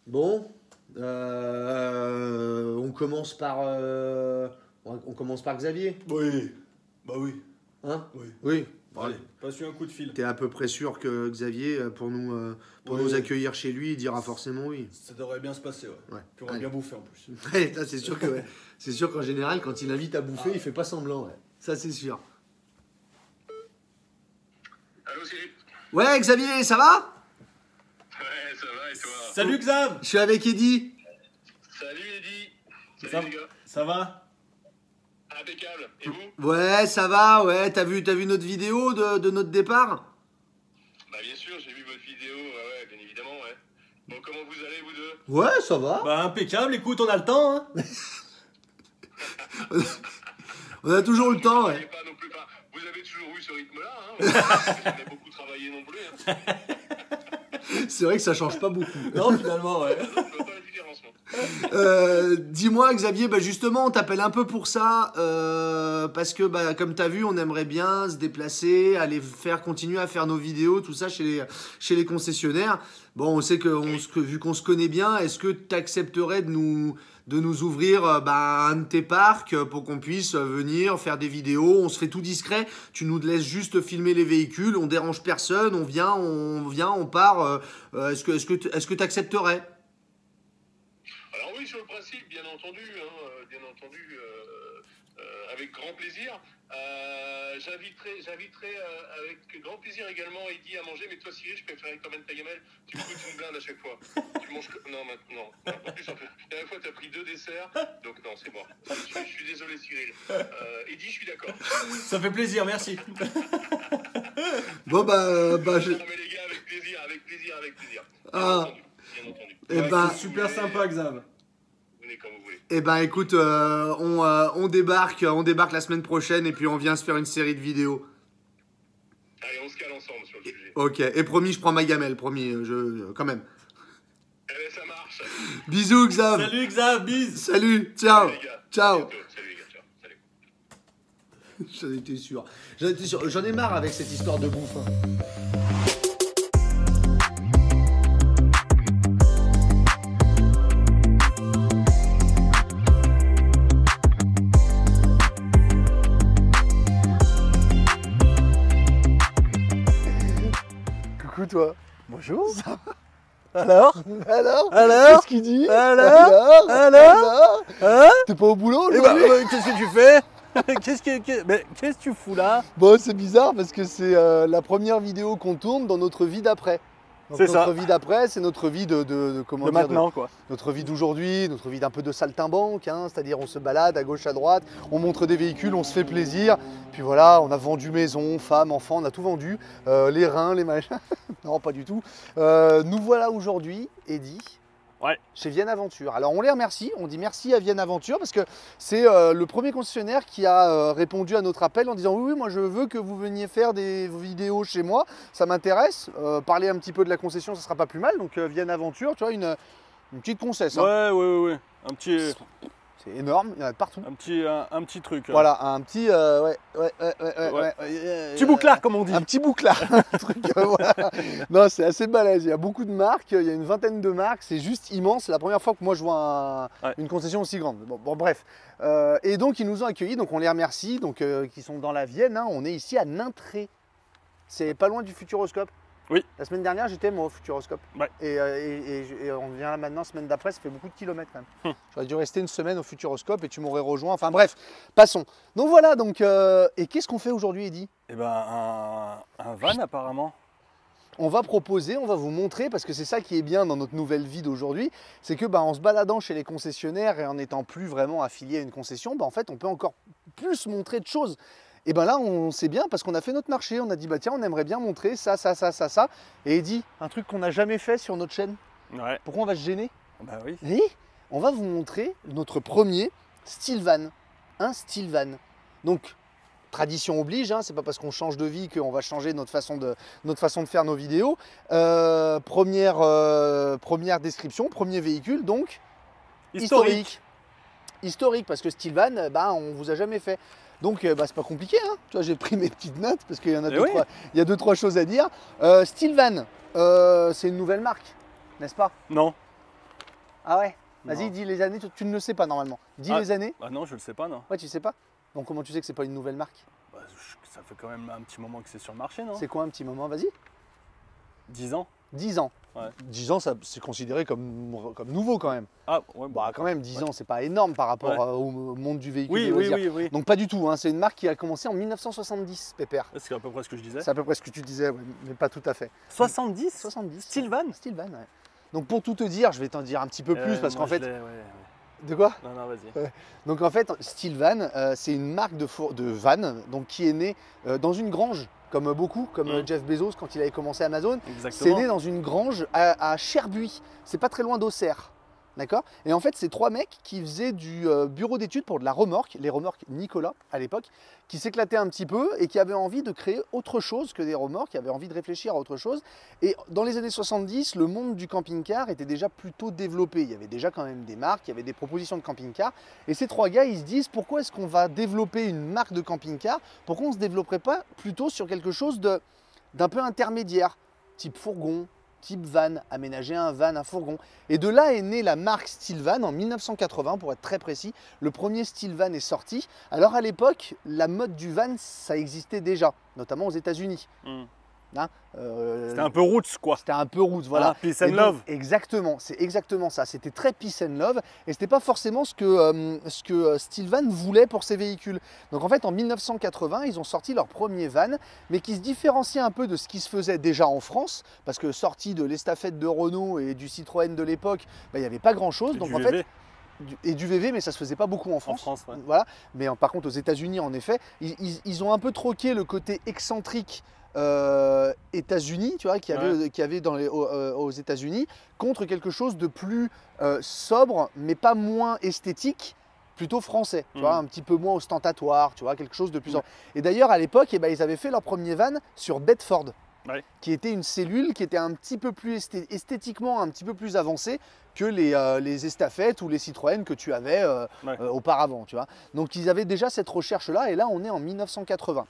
Bon, on commence par Xavier. Oui, bah oui. Hein? Oui. Oui. Bon, Allez, passe-lui un coup de fil. t'es à peu près sûr que Xavier, pour nous accueillir chez lui, il dira forcément oui. Ça devrait bien se passer, ouais. Puis on va bien bouffer en plus. Ouais, là, c'est sûr que, ouais. C'est sûr qu'en général, quand il invite à bouffer, il fait pas semblant. Ouais. Ça, c'est sûr. Allô Cyril? Ouais, Xavier, ça va? Ouais, ça va et toi? Salut Xav. Je suis avec Eddy. Salut Eddy. Salut les gars. Ça va? Impeccable. Et vous? Ouais, ça va, ouais. T'as vu notre vidéo de notre départ? Bah bien sûr, j'ai vu votre vidéo, ouais, bien évidemment, ouais. Bon, comment vous allez vous deux? Ouais, ça va. Bah impeccable, écoute, on a le temps, hein. On a toujours le temps, ouais. Pas non plus, pas. Vous avez toujours eu ce rythme-là, hein. Vous avez beaucoup travaillé non plus, hein. C'est vrai que ça change pas beaucoup. Non, finalement, ouais. Je vois pas la différence, moi. Dis-moi Xavier, bah justement on t'appelle un peu pour ça, parce que bah, comme t'as vu on aimerait bien se déplacer, aller continuer à faire nos vidéos, tout ça chez les concessionnaires. Bon, on sait vu qu'on se connaît bien, est-ce que tu accepterais de nous ouvrir un de tes parcs pour qu'on puisse venir faire des vidéos? On se fait tout discret, tu nous laisses juste filmer les véhicules, on dérange personne, on vient, on part. Est-ce que tu accepterais? Alors oui, sur le principe, bien entendu, avec grand plaisir. J'inviterai avec grand plaisir également Eddy à manger, mais toi Cyril, je préférerais quand même ta gamelle. Tu me coûtes une blinde à chaque fois. Tu manges que... Non, maintenant. En plus, la dernière fois, tu as pris 2 desserts, donc non, c'est bon. Je suis désolé Cyril. Eddy, je suis d'accord. Ça fait plaisir, merci. Bon Non mais les gars, avec plaisir. Ah. Bien entendu. Eh Ouais, ben, c'est super sympa, Xav. Venez quand vous voulez. eh ben écoute, on débarque la semaine prochaine et puis on vient se faire une série de vidéos. Allez, on se cale ensemble sur le sujet. Ok, et promis, je prends ma gamelle, promis, quand même. Eh ben, ça marche. Bisous Xav. Salut Xav, bis. Salut, ciao. Salut les gars. Ciao. À bientôt. Salut les gars, ciao. Salut. J'en étais sûr. J'en ai marre avec cette histoire de bouffe. Hein. Coucou toi. Bonjour. Alors? Alors? Alors? Qu'est-ce qu'il dit? Alors? Hein? T'es pas au boulot Eh aujourd'hui? ben, qu'est-ce que tu fais? Qu'est-ce que tu fous là? Bon, c'est bizarre parce que c'est la première vidéo qu'on tourne dans notre vie d'après. Donc, C'est ça. notre vie d'après, c'est notre vie de comment De dire, maintenant, quoi. notre vie d'aujourd'hui, notre vie d'un peu de saltimbanque, hein, c'est-à-dire on se balade à gauche à droite, on montre des véhicules, on se fait plaisir, puis voilà, on a vendu maison, femme, enfant, on a tout vendu, les reins, les machins, non pas du tout. Nous voilà aujourd'hui, Eddy, Ouais. chez Vienne Aventure. Alors on les remercie, on dit merci à Vienne Aventure parce que c'est le premier concessionnaire qui a répondu à notre appel en disant oui, moi je veux que vous veniez faire des vidéos chez moi, ça m'intéresse, parler un petit peu de la concession ça sera pas plus mal, donc Vienne Aventure, tu vois, une petite concession. Ouais. Un petit C'est énorme, il y en a de partout. un petit truc. Voilà, un petit Petit bouclard, comme on dit. Un petit bouclard, un truc, voilà. Non, c'est assez balèze. Il y a beaucoup de marques, il y a une vingtaine de marques, c'est juste immense. C'est la première fois que moi je vois une concession aussi grande. Bon bref. Et donc ils nous ont accueillis, donc on les remercie, donc qui sont dans la Vienne. Hein. On est ici à Nintré. C'est pas loin du Futuroscope. Oui. La semaine dernière, j'étais moi au Futuroscope. Ouais. Et on vient là maintenant, semaine d'après, ça fait beaucoup de kilomètres quand même. J'aurais dû rester une semaine au Futuroscope et tu m'aurais rejoint. Enfin bref, passons. Donc voilà, et qu'est-ce qu'on fait aujourd'hui, Eddy? Eh ben, un van apparemment. On va proposer, on va vous montrer, parce que c'est ça qui est bien dans notre nouvelle vie d'aujourd'hui, c'est que en se baladant chez les concessionnaires et en n'étant plus vraiment affilié à une concession, en fait, on peut encore plus montrer de choses. Et là, on sait bien parce qu'on a fait notre marché, on a dit tiens, on aimerait bien montrer ça. Et Eddy, un truc qu'on n'a jamais fait sur notre chaîne. Ouais. Pourquoi on va se gêner? Bah oui. Et on va vous montrer notre premier style van. Un style van. Donc, tradition oblige, hein, c'est pas parce qu'on change de vie qu'on va changer notre façon de faire nos vidéos. Première description, premier véhicule, donc historique. Historique, parce que style van, on vous a jamais fait. Donc c'est pas compliqué, hein. Tu vois, j'ai pris mes petites notes parce qu'il y en a il y a 2-3 choses à dire. Style van, c'est une nouvelle marque, n'est-ce pas? Non. Non. ouais. Vas-y, dis les années, tu ne le sais pas normalement. Dis Ah. les années. Ah non, je le sais pas, non. Ouais, tu sais pas. Donc comment tu sais que c'est pas une nouvelle marque? Bah, ça fait quand même un petit moment que c'est sur le marché, non? C'est quoi un petit moment? Vas-y. 10 ans. 10 ans. Ouais. 10 ans, c'est considéré comme nouveau quand même. Ah, ouais, Bah quand même, 10 ans, c'est pas énorme par rapport Ouais. au monde du véhicule. Oui, de oui, loisirs. oui, oui. Donc pas du tout, hein. C'est une marque qui a commencé en 1970, Pépère. C'est à peu près ce que je disais. C'est à peu près ce que tu disais, ouais, mais pas tout à fait. 70 70. Style van. Style van, ouais. Donc pour tout te dire, je vais t'en dire un petit peu plus parce moi, qu'en fait... je l'ai, ouais. De quoi? Non, non, vas-y. Donc en fait, Style Van, c'est une marque de van donc, qui est née dans une grange, comme beaucoup, comme Jeff Bezos quand il avait commencé Amazon. C'est Exactement. né dans une grange à Cherbury, c'est pas très loin d'Auxerre. D'accord? Et en fait, c'est 3 mecs qui faisaient du bureau d'études pour de la remorque, les remorques Nicolas à l'époque, qui s'éclataient un petit peu et qui avaient envie de créer autre chose que des remorques, qui avaient envie de réfléchir à autre chose. Et dans les années 70, le monde du camping-car était déjà plutôt développé. Il y avait déjà quand même des marques, il y avait des propositions de camping-car. Et ces 3 gars, ils se disent pourquoi est-ce qu'on va développer une marque de camping-car? Pourquoi on ne se développerait pas plutôt sur quelque chose d'un peu intermédiaire, type fourgon, type van, aménager un van, un fourgon. Et de là est née la marque Style Van en 1980 pour être très précis. Le premier Style Van est sorti. Alors à l'époque, la mode du van, ça existait déjà, notamment aux États-Unis. Hein, C'était un peu roots, quoi. C'était un peu roots, voilà. Ah, peace and Et donc, love. Exactement, c'est exactement ça. C'était très peace and love et c'était pas forcément ce que Style Van voulait pour ses véhicules. Donc en fait, en 1980, ils ont sorti leur premier van, mais qui se différenciait un peu de ce qui se faisait déjà en France, parce que sorti de l'estafette de Renault et du Citroën de l'époque, bah, il n'y avait pas grand-chose. Et Donc du en VV. fait, et du VV, mais ça se faisait pas beaucoup en France. France, ouais. Voilà. Mais par contre, aux États-Unis, en effet, ils ont un peu troqué le côté excentrique États-Unis, tu vois, qu'il y avait aux États-Unis, contre quelque chose de plus sobre, mais pas moins esthétique, plutôt français, tu vois, un petit peu moins ostentatoire, tu vois, quelque chose de plus. Et d'ailleurs, à l'époque, eh ben, ils avaient fait leur premier van sur Bedford. Ouais. Qui était une cellule qui était un petit peu plus esthétiquement un petit peu plus avancée que les estafettes ou les Citroën que tu avais auparavant, tu vois. Donc ils avaient déjà cette recherche-là, et là on est en 1980.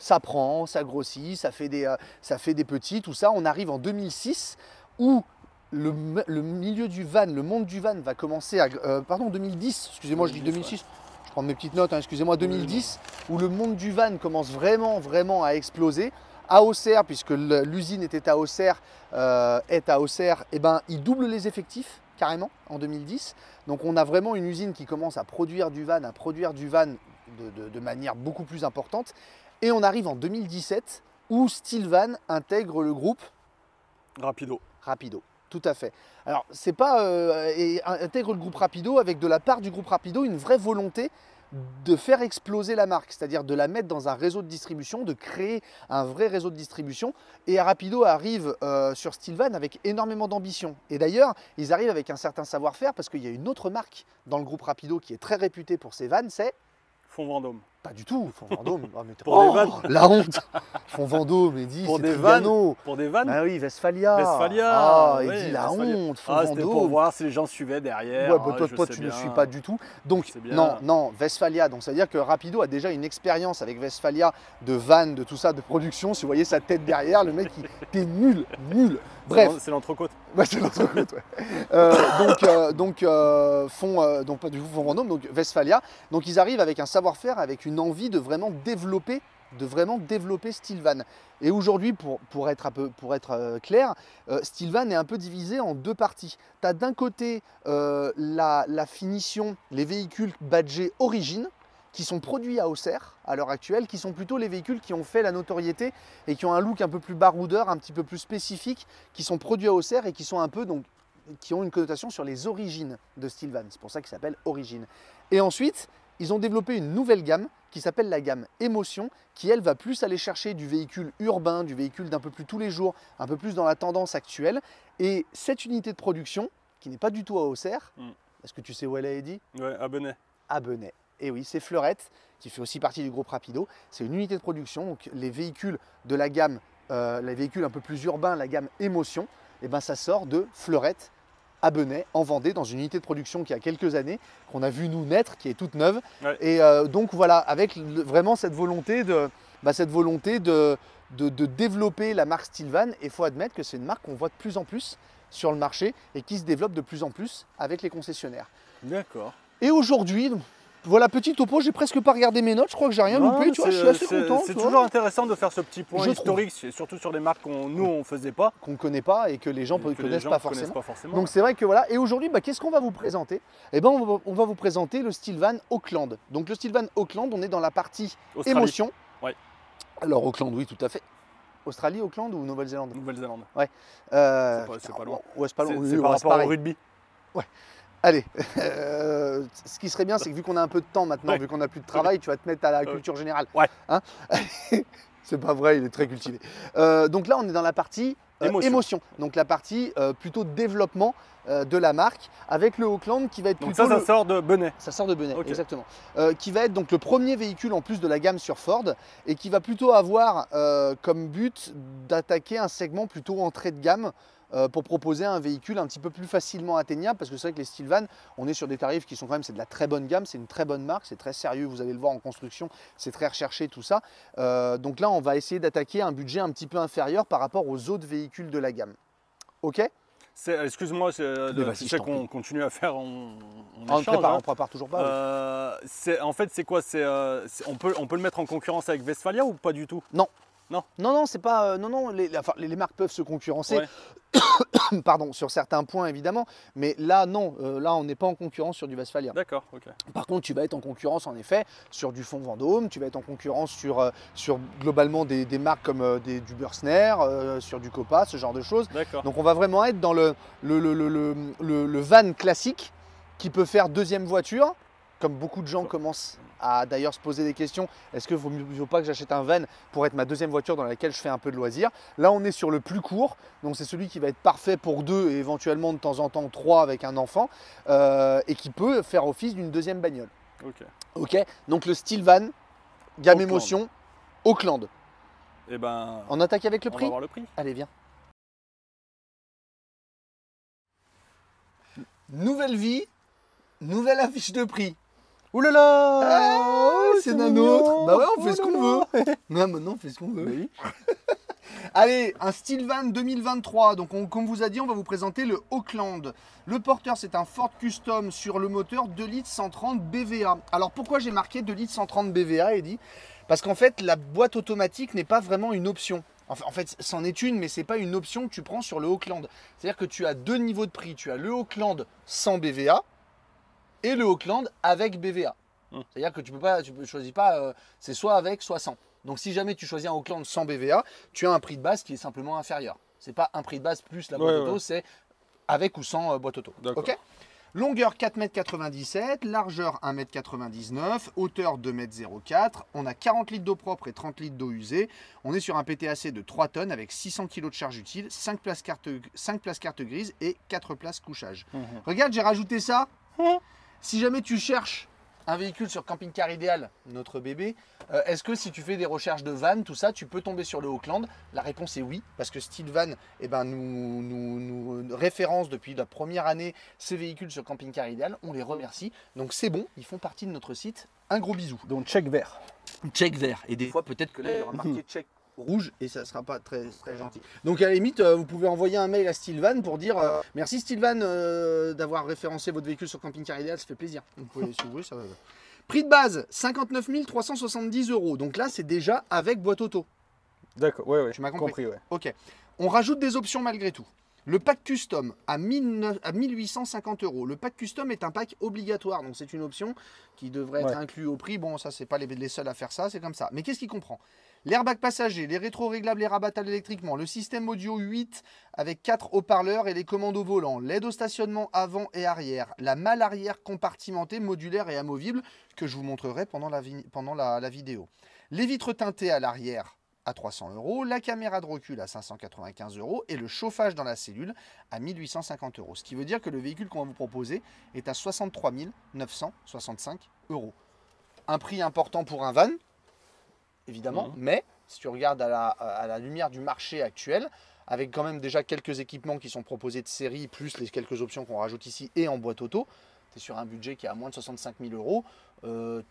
Ça prend, ça grossit, ça fait des petits, tout ça. On arrive en 2006 où le milieu du van, le monde du van va commencer à... pardon, 2010, excusez-moi, je dis 2006. Ouais. Je prends mes petites notes, hein, excusez-moi, 2010, où le monde du van commence vraiment à exploser. À Auxerre, puisque l'usine était à Auxerre, et ben, ils doublent les effectifs carrément en 2010. Donc on a vraiment une usine qui commence à produire du van, de manière beaucoup plus importante. Et on arrive en 2017 où Style Van intègre le groupe Rapido. Rapido, tout à fait. Alors, c'est pas intègre le groupe Rapido avec de la part du groupe Rapido une vraie volonté de faire exploser la marque, c'est-à-dire de la mettre dans un réseau de distribution, de créer un vrai réseau de distribution. Et Rapido arrive sur Style Van avec énormément d'ambition. Et d'ailleurs, ils arrivent avec un certain savoir-faire parce qu'il y a une autre marque dans le groupe Rapido qui est très réputée pour ses vannes, c'est Fond Vendôme. Pas du tout, Fond Vendôme. Oh, pour des vannes. La honte. Fond Vendôme, Eddy, Pour c'est des Trigano. vannes. Pour des vannes. Bah oui, Westphalia. Westphalia. Ah, Ouais, Eddy, la Westphalia. honte, Fond C'était pour Vendôme. voir si les gens suivaient derrière. Ouais, bah, Ah, toi je tu sais ne bien. suis pas du tout. Donc, Je sais bien. non, Westphalia. Donc, c'est-à-dire que Rapido a déjà une expérience avec Westphalia de vannes, de tout ça, de production. Si vous voyez sa tête derrière, le mec, t'es nul. Bref. C'est l'entrecôte. Ouais, c'est notre côte, ouais. Donc pas du tout Fond Vendôme, donc Westphalia. Donc ils arrivent avec un savoir-faire, avec une envie de vraiment développer Style Van. Et aujourd'hui, pour être clair, Style Van est un peu divisé en 2 parties. Tu as d'un côté la finition, les véhicules badgés Origine, qui sont produits à Auxerre à l'heure actuelle, qui sont plutôt les véhicules qui ont fait la notoriété et qui ont un look un peu plus baroudeur, un petit peu plus spécifique, qui sont produits à Auxerre et qui sont un peu qui ont une connotation sur les origines de Style Van. C'est pour ça qu'il s'appelle Origine. Et ensuite, ils ont développé une nouvelle gamme qui s'appelle la gamme Émotion, qui elle va plus aller chercher du véhicule urbain, du véhicule d'un peu plus tous les jours, un peu plus dans la tendance actuelle. Et cette unité de production, qui n'est pas du tout à Auxerre, est-ce que tu sais où elle est, Eddy? Ouais, à Benay. À Benay. Et oui, c'est Fleurette, qui fait aussi partie du groupe Rapido. C'est une unité de production, donc les véhicules de la gamme, les véhicules un peu plus urbains, la gamme Émotion, et ben ça sort de Fleurette à Benay, en Vendée, dans une unité de production qui a quelques années, qu'on a vu nous naître, qui est toute neuve. Ouais. Et donc voilà, avec vraiment cette volonté de développer la marque Style Van. Et il faut admettre que c'est une marque qu'on voit de plus en plus sur le marché et qui se développe de plus en plus avec les concessionnaires. D'accord. Et aujourd'hui, voilà, petit topo, j'ai presque pas regardé mes notes, je crois que j'ai rien loupé, tu vois, je suis assez content. C'est tu vois. toujours intéressant de faire ce petit point Je historique, surtout sur des marques nous on faisait pas. Qu'on ne connaît pas et que les gens ne connaissent pas forcément. forcément. Donc c'est vrai que voilà, et aujourd'hui, qu'est-ce qu'on va vous présenter? Eh ben, on va vous présenter le Stillvan Auckland. Donc le Stillvan Auckland, on est dans la partie Australie. émotion. Ouais. Alors Auckland, oui, tout à fait. Australie, Auckland ou Nouvelle-Zélande? Nouvelle-Zélande. C'est pas loin. Ouais, c'est pas loin. C'est Oui, par reste rapport pareil. au rugby. Allez, ce qui serait bien, c'est que vu qu'on a un peu de temps maintenant, vu qu'on n'a plus de travail, tu vas te mettre à la culture générale. Ouais. Hein? C'est pas vrai, il est très cultivé. Donc là, on est dans la partie émotion. Donc la partie plutôt développement de la marque, avec le Auckland qui va être Donc plutôt... ça sort de Benet. Ça sort de Benet, Ok. exactement. Qui va être donc le premier véhicule en plus de la gamme sur Ford et qui va plutôt avoir comme but d'attaquer un segment plutôt entrée de gamme pour proposer un véhicule un petit peu plus facilement atteignable, parce que c'est vrai que les Stillvan, on est sur des tarifs qui sont quand même, c'est de la très bonne gamme, c'est une très bonne marque, c'est très sérieux, vous allez le voir en construction, c'est très recherché tout ça. Donc là, on va essayer d'attaquer un budget un petit peu inférieur par rapport aux autres véhicules de la gamme. Ok? Excuse-moi, vas-y, tu je sais t'en qu'on continue à faire, on On échange, hein. prépare toujours pas. En fait, c'est quoi? On peut le mettre en concurrence avec Westphalia ou pas du tout? Non, c'est pas. Non, les marques peuvent se concurrencer. Ouais. Pardon, sur certains points évidemment, mais là non, là on n'est pas en concurrence sur du Westphalia. D'accord, ok. Par contre, tu vas être en concurrence en effet sur du fond Vendôme, tu vas être en concurrence sur globalement des marques comme du Bursner, sur du Copa, ce genre de choses. D'accord. Donc on va vraiment être dans le van classique qui peut faire deuxième voiture, comme beaucoup de gens commencent à d'ailleurs se poser des questions. Est-ce qu'il ne faut pas que j'achète un van pour être ma deuxième voiture dans laquelle je fais un peu de loisirs? Là, on est sur le plus court, donc c'est celui qui va être parfait pour 2 et éventuellement de temps en temps 3 avec un enfant et qui peut faire office d'une deuxième bagnole. Ok, donc le Stillvan, gamme Auckland. émotion, Auckland. Et ben, On attaque avec le on va prix? voir le prix. Allez, viens. Nouvelle vie, nouvelle affiche de prix. Ouh là là, Ah, c'est la nôtre. Bah ouais, on fait ce qu'on veut. Non, maintenant on fait ce qu'on veut. Oui. Allez, un Stillvan 2023. Donc, comme vous a dit, on va vous présenter le Auckland. Le porteur, c'est un Ford Custom sur le moteur 2 litres 130 BVA. Alors, pourquoi j'ai marqué 2 litres 130 BVA, Eddy? Parce qu'en fait, la boîte automatique n'est pas vraiment une option. En fait, c'en est une, mais ce n'est pas une option que tu prends sur le Auckland. C'est-à-dire que tu as 2 niveaux de prix. Tu as le Auckland sans BVA et le Auckland avec BVA. C'est-à-dire que tu choisis pas, c'est soit avec, soit sans. Donc si jamais tu choisis un Auckland sans BVA, tu as un prix de base qui est simplement inférieur. C'est pas un prix de base plus la boîte auto, c'est avec ou sans boîte auto. Ok. Longueur 4,97 m, largeur 1,99 m, hauteur 2,04 m. On a 40 litres d'eau propre et 30 litres d'eau usée. On est sur un PTAC de 3 tonnes avec 600 kg de charge utile, 5 places carte grise et 4 places couchage. Regarde, j'ai rajouté ça. Si jamais tu cherches un véhicule sur Camping Car Idéal, notre bébé, est-ce que si tu fais des recherches de van, tout ça, tu peux tomber sur le Auckland? La réponse est oui, parce que Stillvan nous référence depuis la première année ces véhicules sur Camping Car Idéal. On les remercie. Donc c'est bon, ils font partie de notre site. Un gros bisou. Donc check vert. Check vert. Et des fois, peut-être que là, il y aura marqué check rouge et ça ne sera pas très gentil. Donc à la limite, vous pouvez envoyer un mail à Stillvan pour dire merci Stillvan d'avoir référencé votre véhicule sur Camping Car Idéal, ça fait plaisir. Vous pouvez s'ouvrir, ça va. Prix de base 59 370 €. Donc là, c'est déjà avec boîte auto. D'accord, ouais. Tu m'as compris. Ouais. Ok. On rajoute des options malgré tout. Le pack custom à 1850 €. Le pack custom est un pack obligatoire, donc c'est une option qui devrait être inclus au prix. Bon, ça, c'est pas les seuls à faire ça, c'est comme ça. Mais qu'est-ce qu'il comprend? L'airbag passager, les rétro-réglables et rabattables électriquement, le système audio 8 avec 4 haut-parleurs et les commandes au volant, l'aide au stationnement avant et arrière, la malle arrière compartimentée, modulaire et amovible que je vous montrerai pendant la vidéo. Les vitres teintées à l'arrière à 300 €, la caméra de recul à 595 € et le chauffage dans la cellule à 1850 €. Ce qui veut dire que le véhicule qu'on va vous proposer est à 63 965 €. Un prix important pour un van, évidemment, mais si tu regardes à la lumière du marché actuel, avec quand même déjà quelques équipements qui sont proposés de série, plus les quelques options qu'on rajoute ici et en boîte auto, tu es sur un budget qui est à moins de 65 000 €.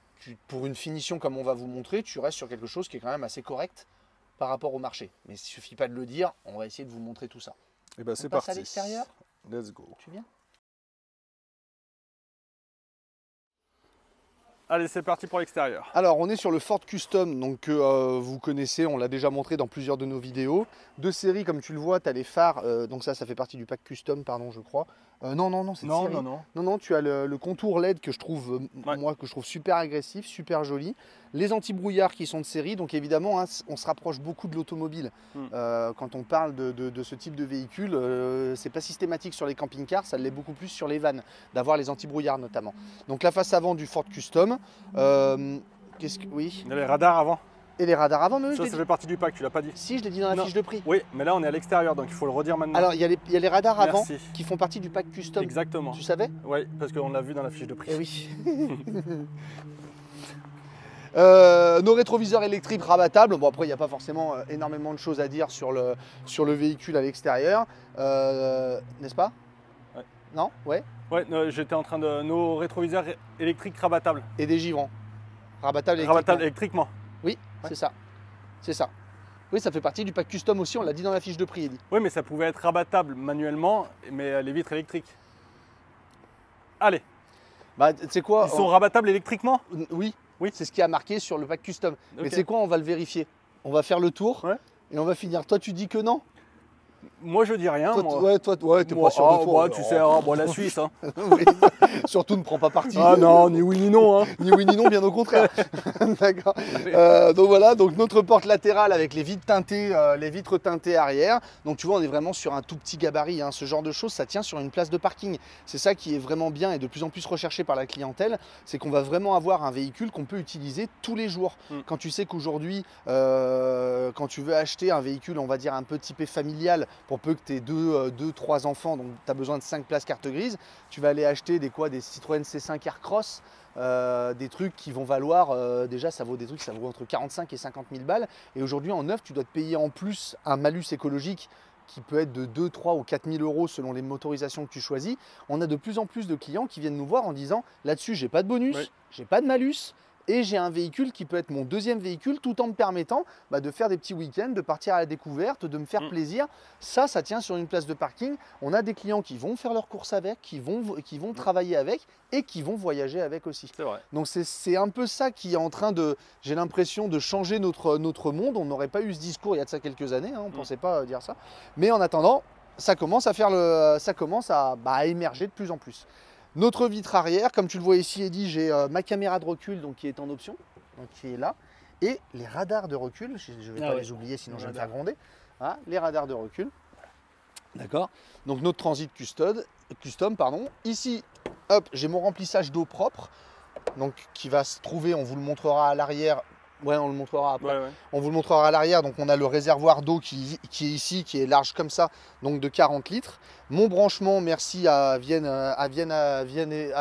Pour une finition comme on va vous montrer, tu restes sur quelque chose qui est quand même assez correct par rapport au marché. Mais il ne suffit pas de le dire, on va essayer de vous montrer tout ça. Et ben c'est passe parti. à l'extérieur. Let's go. Tu viens? Allez, c'est parti pour l'extérieur. Alors, on est sur le Ford Custom, donc que vous connaissez, on l'a déjà montré dans plusieurs de nos vidéos. De série, comme tu le vois, tu as les phares, donc ça fait partie du pack Custom, pardon, je crois. Non, c'est de série. Non, tu as le contour LED que je trouve, moi, que je trouve super agressif, super joli. Les anti-brouillards qui sont de série, donc évidemment, hein, on se rapproche beaucoup de l'automobile. Quand on parle de ce type de véhicule, c'est pas systématique sur les camping-cars, ça l'est beaucoup plus sur les vannes, d'avoir les anti-brouillards notamment. Donc la face avant du Ford Custom, oui. Il y a les radars avant. Et les radars avant, mais Ça fait partie du pack, tu l'as pas dit. Si, je l'ai dit dans la fiche de prix. Oui, mais là on est à l'extérieur, donc il faut le redire maintenant. Alors, il y a les radars avant Merci. qui font partie du pack Custom. Exactement. Tu savais? Oui, parce qu'on l'a vu dans la fiche de prix. Eh oui. Nos rétroviseurs électriques rabattables. Bon, après, il n'y a pas forcément énormément de choses à dire sur le véhicule à l'extérieur. N'est-ce pas? Ouais. Non? Ouais. Ouais, j'étais en train de... Nos rétroviseurs électriques rabattables. Et des givrants. Rabattables électriquement. Oui, ouais. C'est ça. C'est ça. Oui, ça fait partie du pack Custom aussi, on l'a dit dans la fiche de prix, Eddy. Oui, mais ça pouvait être rabattable manuellement, mais les vitres électriques. Allez. Bah, tu sais quoi? Ils sont rabattables électriquement? Oui. C'est ce qui a marqué sur le pack Custom. Okay. Mais tu sais quoi? On va le vérifier. On va faire le tour et on va finir. Toi, tu dis que non? Moi, je dis rien. Toi, t'es pas sûr de toi. Tu sais, la Suisse. Hein. Oui. Surtout ne prends pas parti. Ah non, ni oui ni non. Hein. Ni oui ni non, bien au contraire. D'accord. Donc voilà, donc notre porte latérale avec les vitres teintées arrière. Donc tu vois, on est vraiment sur un tout petit gabarit. Hein. Ce genre de choses, ça tient sur une place de parking. C'est ça qui est vraiment bien et de plus en plus recherché par la clientèle. C'est qu'on va vraiment avoir un véhicule qu'on peut utiliser tous les jours. Quand tu sais qu'aujourd'hui, quand tu veux acheter un véhicule, on va dire un peu typé familial, pour peu que tu aies 2-3 enfants, donc tu as besoin de 5 places carte grise, tu vas aller acheter des Citroën C5 Aircross, des trucs qui vont valoir, déjà ça vaut entre 45 et 50 000 balles, et aujourd'hui en neuf tu dois te payer en plus un malus écologique qui peut être de 2, 3 ou 4 000 euros selon les motorisations que tu choisis. On a de plus en plus de clients qui viennent nous voir en disant là-dessus j'ai pas de bonus, j'ai pas de malus, et j'ai un véhicule qui peut être mon deuxième véhicule tout en me permettant de faire des petits week-ends, de partir à la découverte, de me faire plaisir. Ça tient sur une place de parking. On a des clients qui vont faire leurs courses avec, qui vont travailler avec et qui vont voyager avec aussi. C'est vrai. Donc c'est un peu ça qui est en train de, j'ai l'impression, de changer notre monde. On n'aurait pas eu ce discours il y a de ça quelques années, hein, on ne pensait pas dire ça. Mais en attendant, ça commence à émerger de plus en plus. Notre vitre arrière, comme tu le vois ici, Eddy, j'ai ma caméra de recul donc, qui est en option, donc, qui est là. Et les radars de recul, je ne vais pas les oublier sinon je vais me faire gronder. Voilà, les radars de recul. D'accord. Donc notre Transit Custom, pardon. Ici, hop, j'ai mon remplissage d'eau propre, donc qui va se trouver, on vous le montrera à l'arrière. Ouais, on le montrera après. On vous le montrera à l'arrière. Donc, on a le réservoir d'eau qui est ici, qui est large comme ça, donc de 40 litres. Mon branchement, merci à Vienne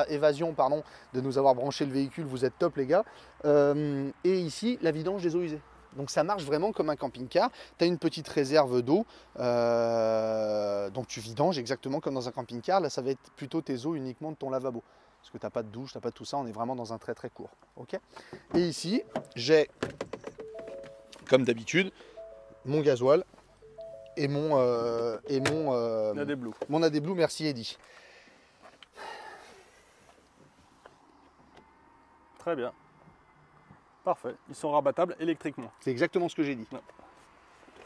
Évasion, pardon, de nous avoir branché le véhicule. Vous êtes top, les gars. Et ici, la vidange des eaux usées. Donc, ça marche vraiment comme un camping-car. Tu as une petite réserve d'eau. Donc, tu vidanges exactement comme dans un camping-car. Là, ça va être plutôt tes eaux uniquement de ton lavabo. Parce que tu n'as pas de douche, tu n'as pas de tout ça, on est vraiment dans un très très court. Okay, et ici, j'ai, comme d'habitude, mon gasoil et mon AdBlue. Merci Eddy. Très bien. Parfait. Ils sont rabattables électriquement. C'est exactement ce que j'ai dit.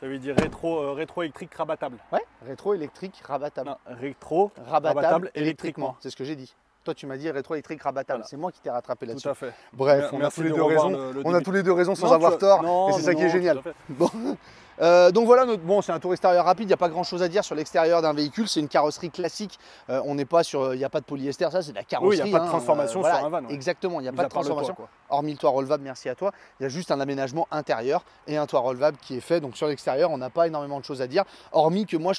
Ça veut dire rétro électrique rabattable. Ouais, rétro électrique rabattable. Non, rétro rabattable électriquement. C'est ce que j'ai dit. Toi, tu m'as dit rétro-électrique rabattable. Voilà. C'est moi qui t'ai rattrapé là-dessus. Tout à fait. Bref, on a tous les deux raison. On a tous les deux raison sans avoir tort. Et c'est ça qui est génial. Bon. Donc voilà, c'est un tour extérieur rapide. Il n'y a pas grand-chose à dire sur l'extérieur d'un véhicule. C'est une carrosserie classique. On n'est pas sur. Il n'y a pas de polyester. Ça, c'est de la carrosserie. Oui, il n'y a pas de transformation sur un van. Ouais. Exactement. Il n'y a pas de transformation. Hormis le toit relevable, merci à toi. Il y a juste un aménagement intérieur et un toit relevable qui est fait. Donc sur l'extérieur, on n'a pas énormément de choses à dire. Hormis que moi,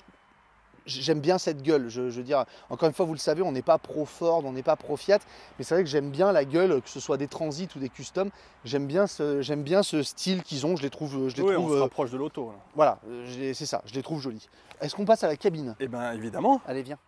j'aime bien cette gueule, je veux dire, encore une fois, vous le savez, on n'est pas pro Ford, on n'est pas pro Fiat, mais c'est vrai que j'aime bien la gueule, que ce soit des Transits ou des Custom, j'aime bien ce style qu'ils ont, je les trouve... on se rapproche de l'auto. Voilà, c'est ça, je les trouve jolis. Est-ce qu'on passe à la cabine? Eh bien, évidemment. Allez, viens.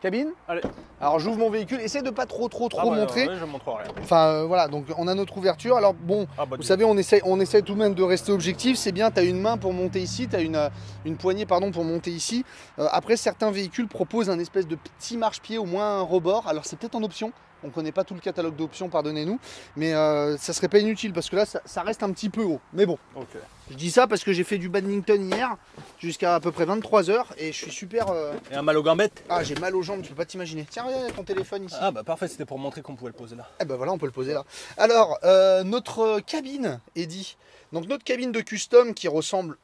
Cabine? Allez. Alors j'ouvre mon véhicule, essaie de pas trop Ah bah, montrer. ouais, je montre rien. Enfin voilà, donc on a notre ouverture. Alors bon, Ah bah, vous savez, on essaie tout de même de rester objectif. C'est bien, tu as une main pour monter ici, tu as une poignée pardon, pour monter ici. Après, certains véhicules proposent un espèce de petit marchepied, au moins un rebord. Alors c'est peut-être en option. On ne connaît pas tout le catalogue d'options, pardonnez-nous. Mais ça serait pas inutile parce que là, ça reste un petit peu haut. Mais bon, Ok. je dis ça parce que j'ai fait du badminton hier jusqu'à à peu près 23 h et je suis super... Et un mal aux gambettes? Ah, j'ai mal aux jambes, tu peux pas t'imaginer. Tiens, regarde ton téléphone ici. Ah bah parfait, c'était pour montrer qu'on pouvait le poser là. Eh ben voilà, on peut le poser là. Alors, notre cabine, Eddy. Donc notre cabine de custom qui ressemble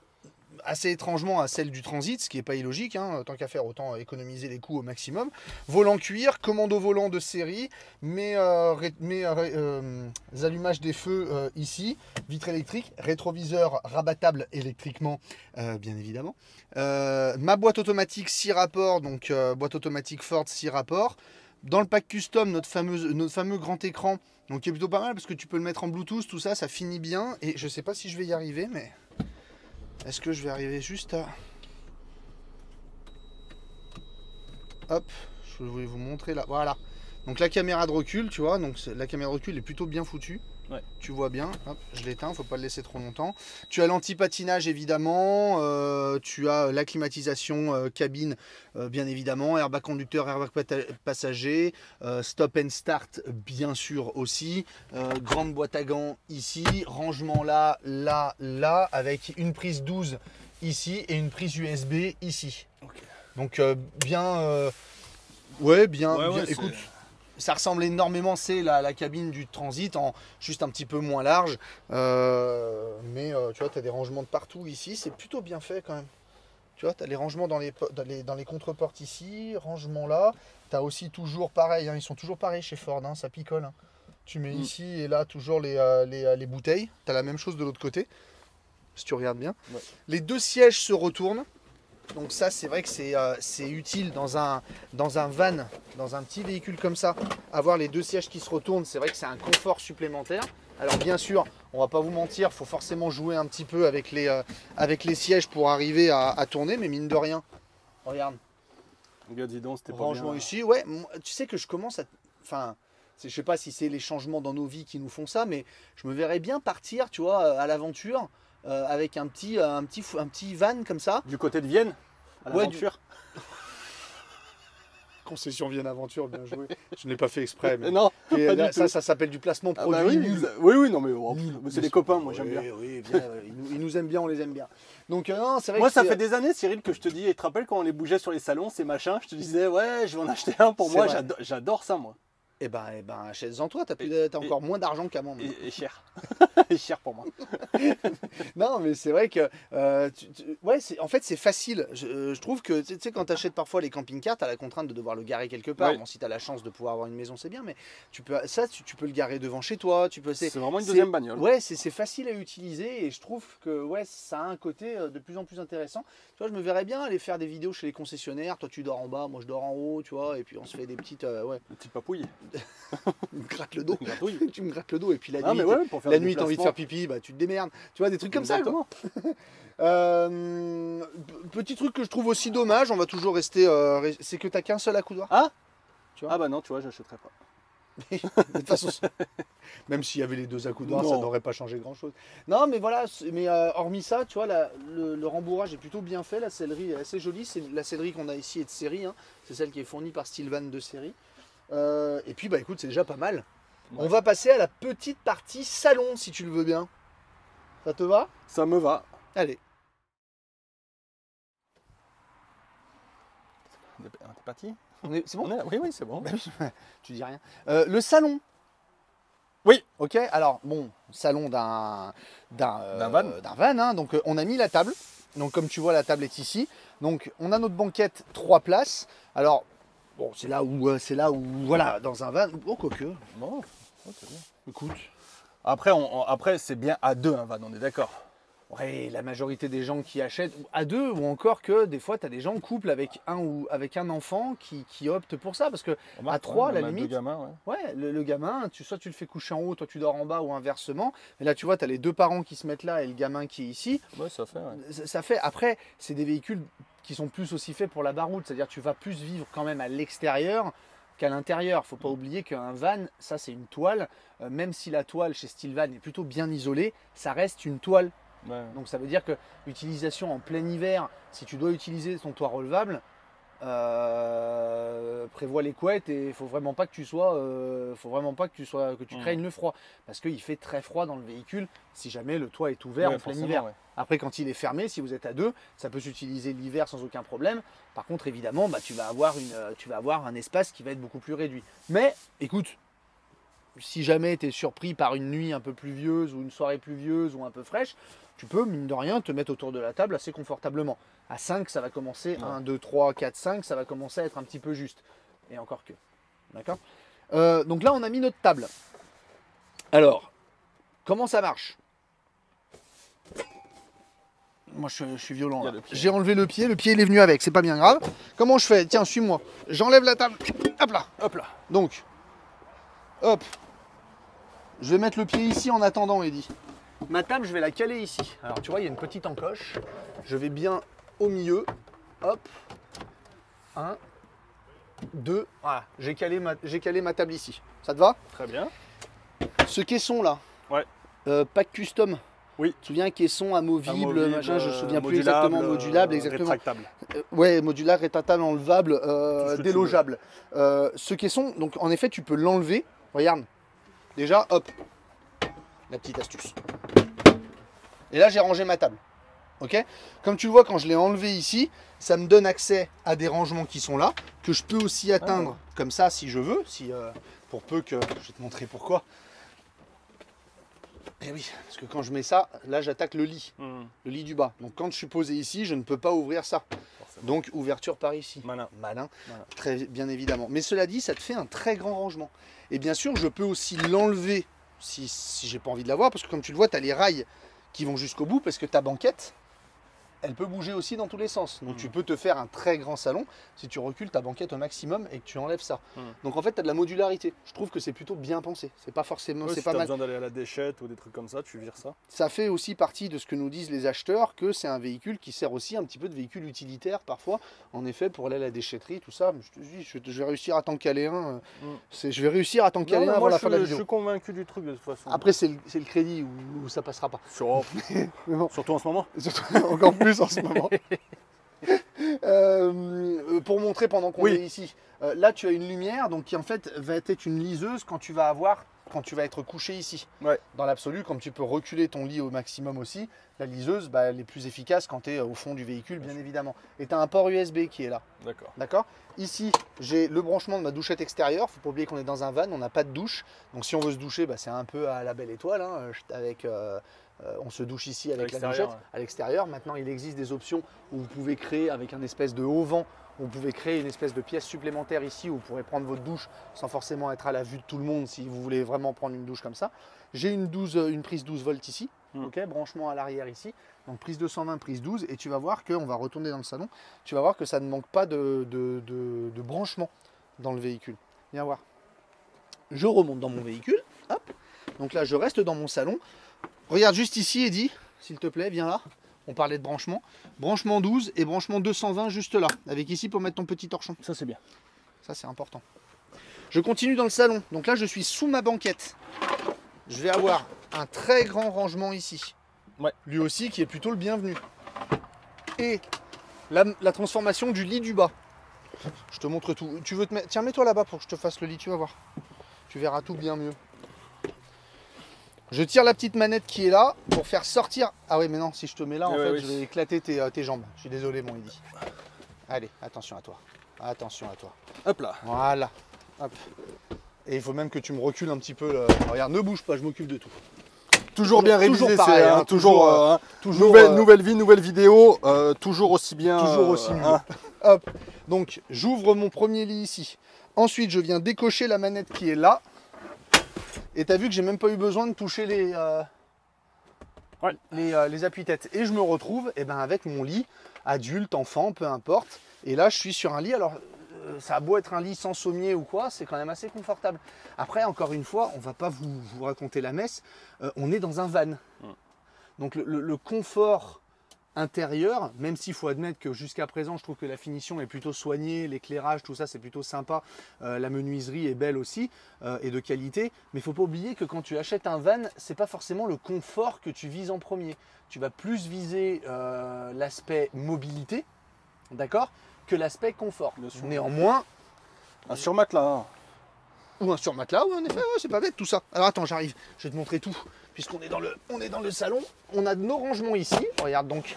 assez étrangement à celle du Transit, ce qui n'est pas illogique, hein. Tant qu'à faire, autant économiser les coûts au maximum. Volant cuir, commande au volant de série, mes allumages des feux ici, vitre électrique, rétroviseur rabattable électriquement, bien évidemment. Ma boîte automatique 6 rapports, donc boîte automatique Ford 6 rapports. Dans le pack custom, notre fameux grand écran, donc qui est plutôt pas mal parce que tu peux le mettre en Bluetooth, tout ça, ça finit bien. Et je sais pas si je vais y arriver, mais est-ce que je vais arriver juste à... Hop, je voulais vous montrer là, voilà. Donc la caméra de recul, tu vois, donc la caméra de recul est plutôt bien foutue. Ouais. Tu vois bien, hop, je l'éteins, faut pas le laisser trop longtemps. Tu as l'anti-patinage évidemment, tu as la climatisation cabine bien évidemment, airbag conducteur, airbag passager, stop and start bien sûr aussi, grande boîte à gants ici, rangement là, là, là, avec une prise 12 ici et une prise USB ici. Okay. Donc bien, ouais, bien, ouais, écoute. Ça ressemble énormément, c'est la cabine du Transit, en juste un petit peu moins large. Mais tu vois, tu as des rangements de partout ici. C'est plutôt bien fait quand même. Tu vois, tu as les rangements dans les contreportes ici, rangement là. Tu as aussi toujours pareil, hein, ils sont toujours pareils chez Ford, hein, ça picole. Hein. Tu mets ici et là toujours les bouteilles. Tu as la même chose de l'autre côté, si tu regardes bien. Ouais. Les deux sièges se retournent. Donc ça, c'est vrai que c'est utile dans un van, dans un petit véhicule comme ça. Avoir les deux sièges qui se retournent, c'est vrai que c'est un confort supplémentaire. Alors bien sûr, on va pas vous mentir, il faut forcément jouer un petit peu avec les sièges pour arriver à tourner, mais mine de rien, regarde. Regarde, dis donc, c'était pas rangement bien. Ici, ouais, tu sais que je commence à... Enfin, je sais pas si c'est les changements dans nos vies qui nous font ça, mais je me verrais bien partir, tu vois, à l'aventure. Avec un petit van comme ça. Du côté de Vienne, à l'aventure. Concession Vienne Aventure, bien joué. Je n'ai pas fait exprès. Mais... non, et là, ça s'appelle du placement produit. Ah bah oui, nul. Oui, non, mais c'est des copains, moi j'aime bien. Oui, bien, ils nous aiment bien, on les aime bien. Donc, non, c'est vrai moi, que ça fait des années, Cyril, que je te dis, et tu te rappelles quand on les bougeait sur les salons, ces machins, je te disais, ouais, je vais en acheter un pour moi, j'adore ça, moi. Eh ben, achète-en toi, t'as encore moins d'argent qu'avant. Et cher. Et cher pour moi. Non, mais c'est vrai que, ouais, en fait, c'est facile. Je trouve que, tu sais, quand tu achètes parfois les camping-cars, tu as la contrainte de devoir le garer quelque part. Ouais. Bon, si tu as la chance de pouvoir avoir une maison, c'est bien, mais tu peux le garer devant chez toi. C'est vraiment une deuxième bagnole. Ouais, c'est facile à utiliser et je trouve que, ouais, ça a un côté de plus en plus intéressant. Tu vois, je me verrais bien aller faire des vidéos chez les concessionnaires. Toi, tu dors en bas, moi, je dors en haut, tu vois, et puis on se fait des petites, ouais. Des petites papouilles. Tu me grattes le dos. Tu me grattes le dos et puis la nuit, la nuit, t'as envie de faire pipi, bah tu te démerdes. Tu vois, des trucs comme ça. Quoi. Petit truc que je trouve aussi dommage, on va toujours rester, c'est que t'as qu'un seul accoudoir. Ah, tu vois. Ah bah non, tu vois, j'achèterais pas. De toute façon, même s'il y avait les deux accoudoirs, ça n'aurait pas changé grand chose. Non, mais voilà, hormis ça, tu vois, le rembourrage est plutôt bien fait. La sellerie est assez jolie. C'est la sellerie qu'on a ici est de série. Hein. C'est celle qui est fournie par Stilvan de série. Et puis, bah écoute, c'est déjà pas mal. Ouais. On va passer à la petite partie salon, si tu le veux bien. Ça te va? Ça me va. Allez. T'es parti? C'est bon? Oui, c'est bon. Tu dis rien. Le salon. Oui. Ok, alors, bon, salon d'un van. Hein, donc, on a mis la table. Donc, comme tu vois, la table est ici. Donc, on a notre banquette 3 places. Alors, bon, c'est là où, voilà, dans un van. Oh, quoique. Bon, écoute. Après c'est bien à deux un van, on est d'accord. Ouais, la majorité des gens qui achètent à deux, ou encore que des fois, tu as des gens en couple avec un enfant qui optent pour ça. Parce que à 3, la limite. Gamins, ouais, le gamin, soit tu le fais coucher en haut, toi tu dors en bas ou inversement. Mais là, tu vois, tu as les deux parents qui se mettent là et le gamin qui est ici. Ouais, ça fait. Ouais. Ça fait. Après, c'est des véhicules qui sont plus aussi faits pour la baroute. C'est-à-dire tu vas plus vivre quand même à l'extérieur qu'à l'intérieur. Faut pas oublier qu'un van, ça c'est une toile. Même si la toile chez Stilvan est plutôt bien isolée, ça reste une toile. Ouais. Donc ça veut dire que l'utilisation en plein hiver, si tu dois utiliser ton toit relevable, prévois les couettes et il faut vraiment pas que tu craignes le froid, parce qu'il fait très froid dans le véhicule si jamais le toit est ouvert en plein hiver. Ouais. Après, quand il est fermé, si vous êtes à deux, ça peut s'utiliser l'hiver sans aucun problème. Par contre, évidemment, tu vas avoir un espace qui va être beaucoup plus réduit. Mais écoute, si jamais tu es surpris par une nuit un peu pluvieuse ou une soirée pluvieuse ou un peu fraîche, tu peux, mine de rien, te mettre autour de la table assez confortablement. À 5, ça va commencer, 1, 2, 3, 4, 5, ça va commencer à être un petit peu juste. Et encore que. D'accord ? Donc là, on a mis notre table. Alors, comment ça marche ? Moi, je suis violent là. J'ai enlevé le pied il est venu avec, c'est pas bien grave. Comment je fais ? Tiens, suis-moi. J'enlève la table. Hop là. Hop là. Donc, hop. Je vais mettre le pied ici en attendant, Eddy. Ma table, je vais la caler ici. Alors, tu vois, il y a une petite encoche. Je vais bien au milieu. Hop. 1, 2. Voilà, j'ai calé ma table ici. Ça te va ? Très bien. Ce caisson là. Ouais. Pack custom. Oui. Tu te souviens, caisson amovible, Amovible, machin, je me souviens plus modulable, exactement. Modulable, exactement. Rétractable. Ouais, modulable, rétractable, enlevable, ce que tu délogeable. Ce caisson, donc en effet, tu peux l'enlever. Regarde. Déjà, hop. La petite astuce. Et là, j'ai rangé ma table. Ok ? Comme tu le vois, quand je l'ai enlevé ici, ça me donne accès à des rangements qui sont là, que je peux aussi atteindre comme ça si je veux. Pour peu que. Je vais te montrer pourquoi. Et oui, parce que quand je mets ça, là j'attaque le lit du bas. Donc quand je suis posé ici, je ne peux pas ouvrir ça. Forcément. Donc ouverture par ici. Malin. Très bien évidemment. Mais cela dit, ça te fait un très grand rangement. Et bien sûr, je peux aussi l'enlever si j'ai pas envie de l'avoir, parce que comme tu le vois, tu as les rails qui vont jusqu'au bout, parce que ta banquette, elle peut bouger aussi dans tous les sens. Donc tu peux te faire un très grand salon si tu recules ta banquette au maximum et que tu enlèves ça. Donc en fait, tu as de la modularité. Je trouve que c'est plutôt bien pensé. C'est pas forcément, Ouais, c'est si pas tu as mal. besoin d'aller à la déchette ou des trucs comme ça, tu vires ça. Ça fait aussi partie de ce que nous disent les acheteurs, que c'est un véhicule qui sert aussi un petit peu de véhicule utilitaire parfois, en effet, pour aller à la déchetterie, tout ça. Je te dis, je vais réussir à t'en caler un. Je vais réussir à t'en caler un avant la fin de la vidéo. Je suis convaincu du truc de toute façon. Après, c'est le crédit où ça passera pas. Surtout en ce moment. Encore plus en ce moment. Pour montrer pendant qu'on est ici, là tu as une lumière donc qui en fait va être une liseuse quand tu vas être couché ici. Dans l'absolu, comme tu peux reculer ton lit au maximum aussi, la liseuse elle est plus efficace quand tu es au fond du véhicule bien évidemment. Et tu as un port USB qui est là. D'accord. Ici j'ai le branchement de ma douchette extérieure. Faut pas oublier qu'on est dans un van, on n'a pas de douche. Donc si on veut se doucher, c'est un peu à la Belle Étoile avec on se douche ici avec la douchette à l'extérieur. Maintenant, il existe des options où vous pouvez créer avec un espèce de haut-vent, vous pouvez créer une espèce de pièce supplémentaire ici où vous pourrez prendre votre douche sans forcément être à la vue de tout le monde si vous voulez vraiment prendre une douche comme ça. J'ai une prise 12 volts ici, branchement à l'arrière ici, donc prise 220, prise 12, et tu vas voir qu'on va retourner dans le salon, tu vas voir que ça ne manque pas de branchement dans le véhicule. Viens voir. Je remonte dans mon véhicule, hop, donc là je reste dans mon salon. Regarde juste ici, Eddy, s'il te plaît, viens là. On parlait de branchement. Branchement 12 et branchement 220 juste là. Avec ici pour mettre ton petit torchon. Ça, c'est bien. Ça, c'est important. Je continue dans le salon. Donc là, je suis sous ma banquette. Je vais avoir un très grand rangement ici. Lui aussi, qui est plutôt le bienvenu. Et la transformation du lit du bas. Je te montre tout. Tu veux te mettre... Tiens, mets-toi là-bas pour que je te fasse le lit, tu vas voir. Tu verras tout bien mieux. Je tire la petite manette qui est là pour faire sortir... Ah oui, mais non, si je te mets là, je vais éclater tes jambes. Je suis désolé, mon Eddy. Allez, attention à toi. Attention à toi. Hop là. Voilà. Hop. Et il faut même que tu me recules un petit peu. Regarde, ne bouge pas, je m'occupe de tout. Toujours bien révisé, toujours pareil, c'est toujours nouvelle vie, nouvelle vidéo, toujours aussi bien. Toujours aussi mieux. Hop. Donc, j'ouvre mon premier lit ici. Ensuite, je viens décocher la manette qui est là. Et tu as vu que j'ai même pas eu besoin de toucher les appuis-têtes. Et je me retrouve avec mon lit, adulte, enfant, peu importe. Et là, je suis sur un lit. Alors, ça a beau être un lit sans sommier ou quoi, c'est quand même assez confortable. Après, encore une fois, on va pas vous raconter la messe. On est dans un van. Donc, le confort intérieur, même s'il faut admettre que jusqu'à présent, je trouve que la finition est plutôt soignée, l'éclairage, tout ça, c'est plutôt sympa. La menuiserie est belle aussi et de qualité. Mais il ne faut pas oublier que quand tu achètes un van, c'est pas forcément le confort que tu vises en premier. Tu vas plus viser l'aspect mobilité, d'accord, que l'aspect confort. Néanmoins, un surmatelas. Hein. Ou un surmatelas, oui, en effet, ouais, c'est pas bête tout ça. Alors attends, j'arrive, je vais te montrer tout. Puisqu'on est dans le salon, on a nos rangements ici. Regarde donc.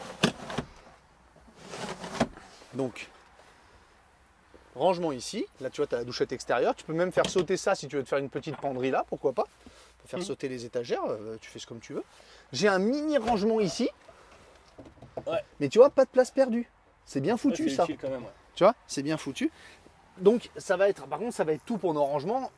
Donc, rangement ici. Là, tu vois, tu as la douchette extérieure. Tu peux même faire sauter ça si tu veux te faire une petite penderie là, pourquoi pas. Tu peux faire sauter les étagères, tu fais ce comme tu veux. J'ai un mini rangement ici. Ouais. Mais tu vois, pas de place perdue. C'est bien foutu ça. Utile quand même, ouais. Tu vois, c'est bien foutu. Donc ça va être, par contre, ça va être tout pour nos rangements,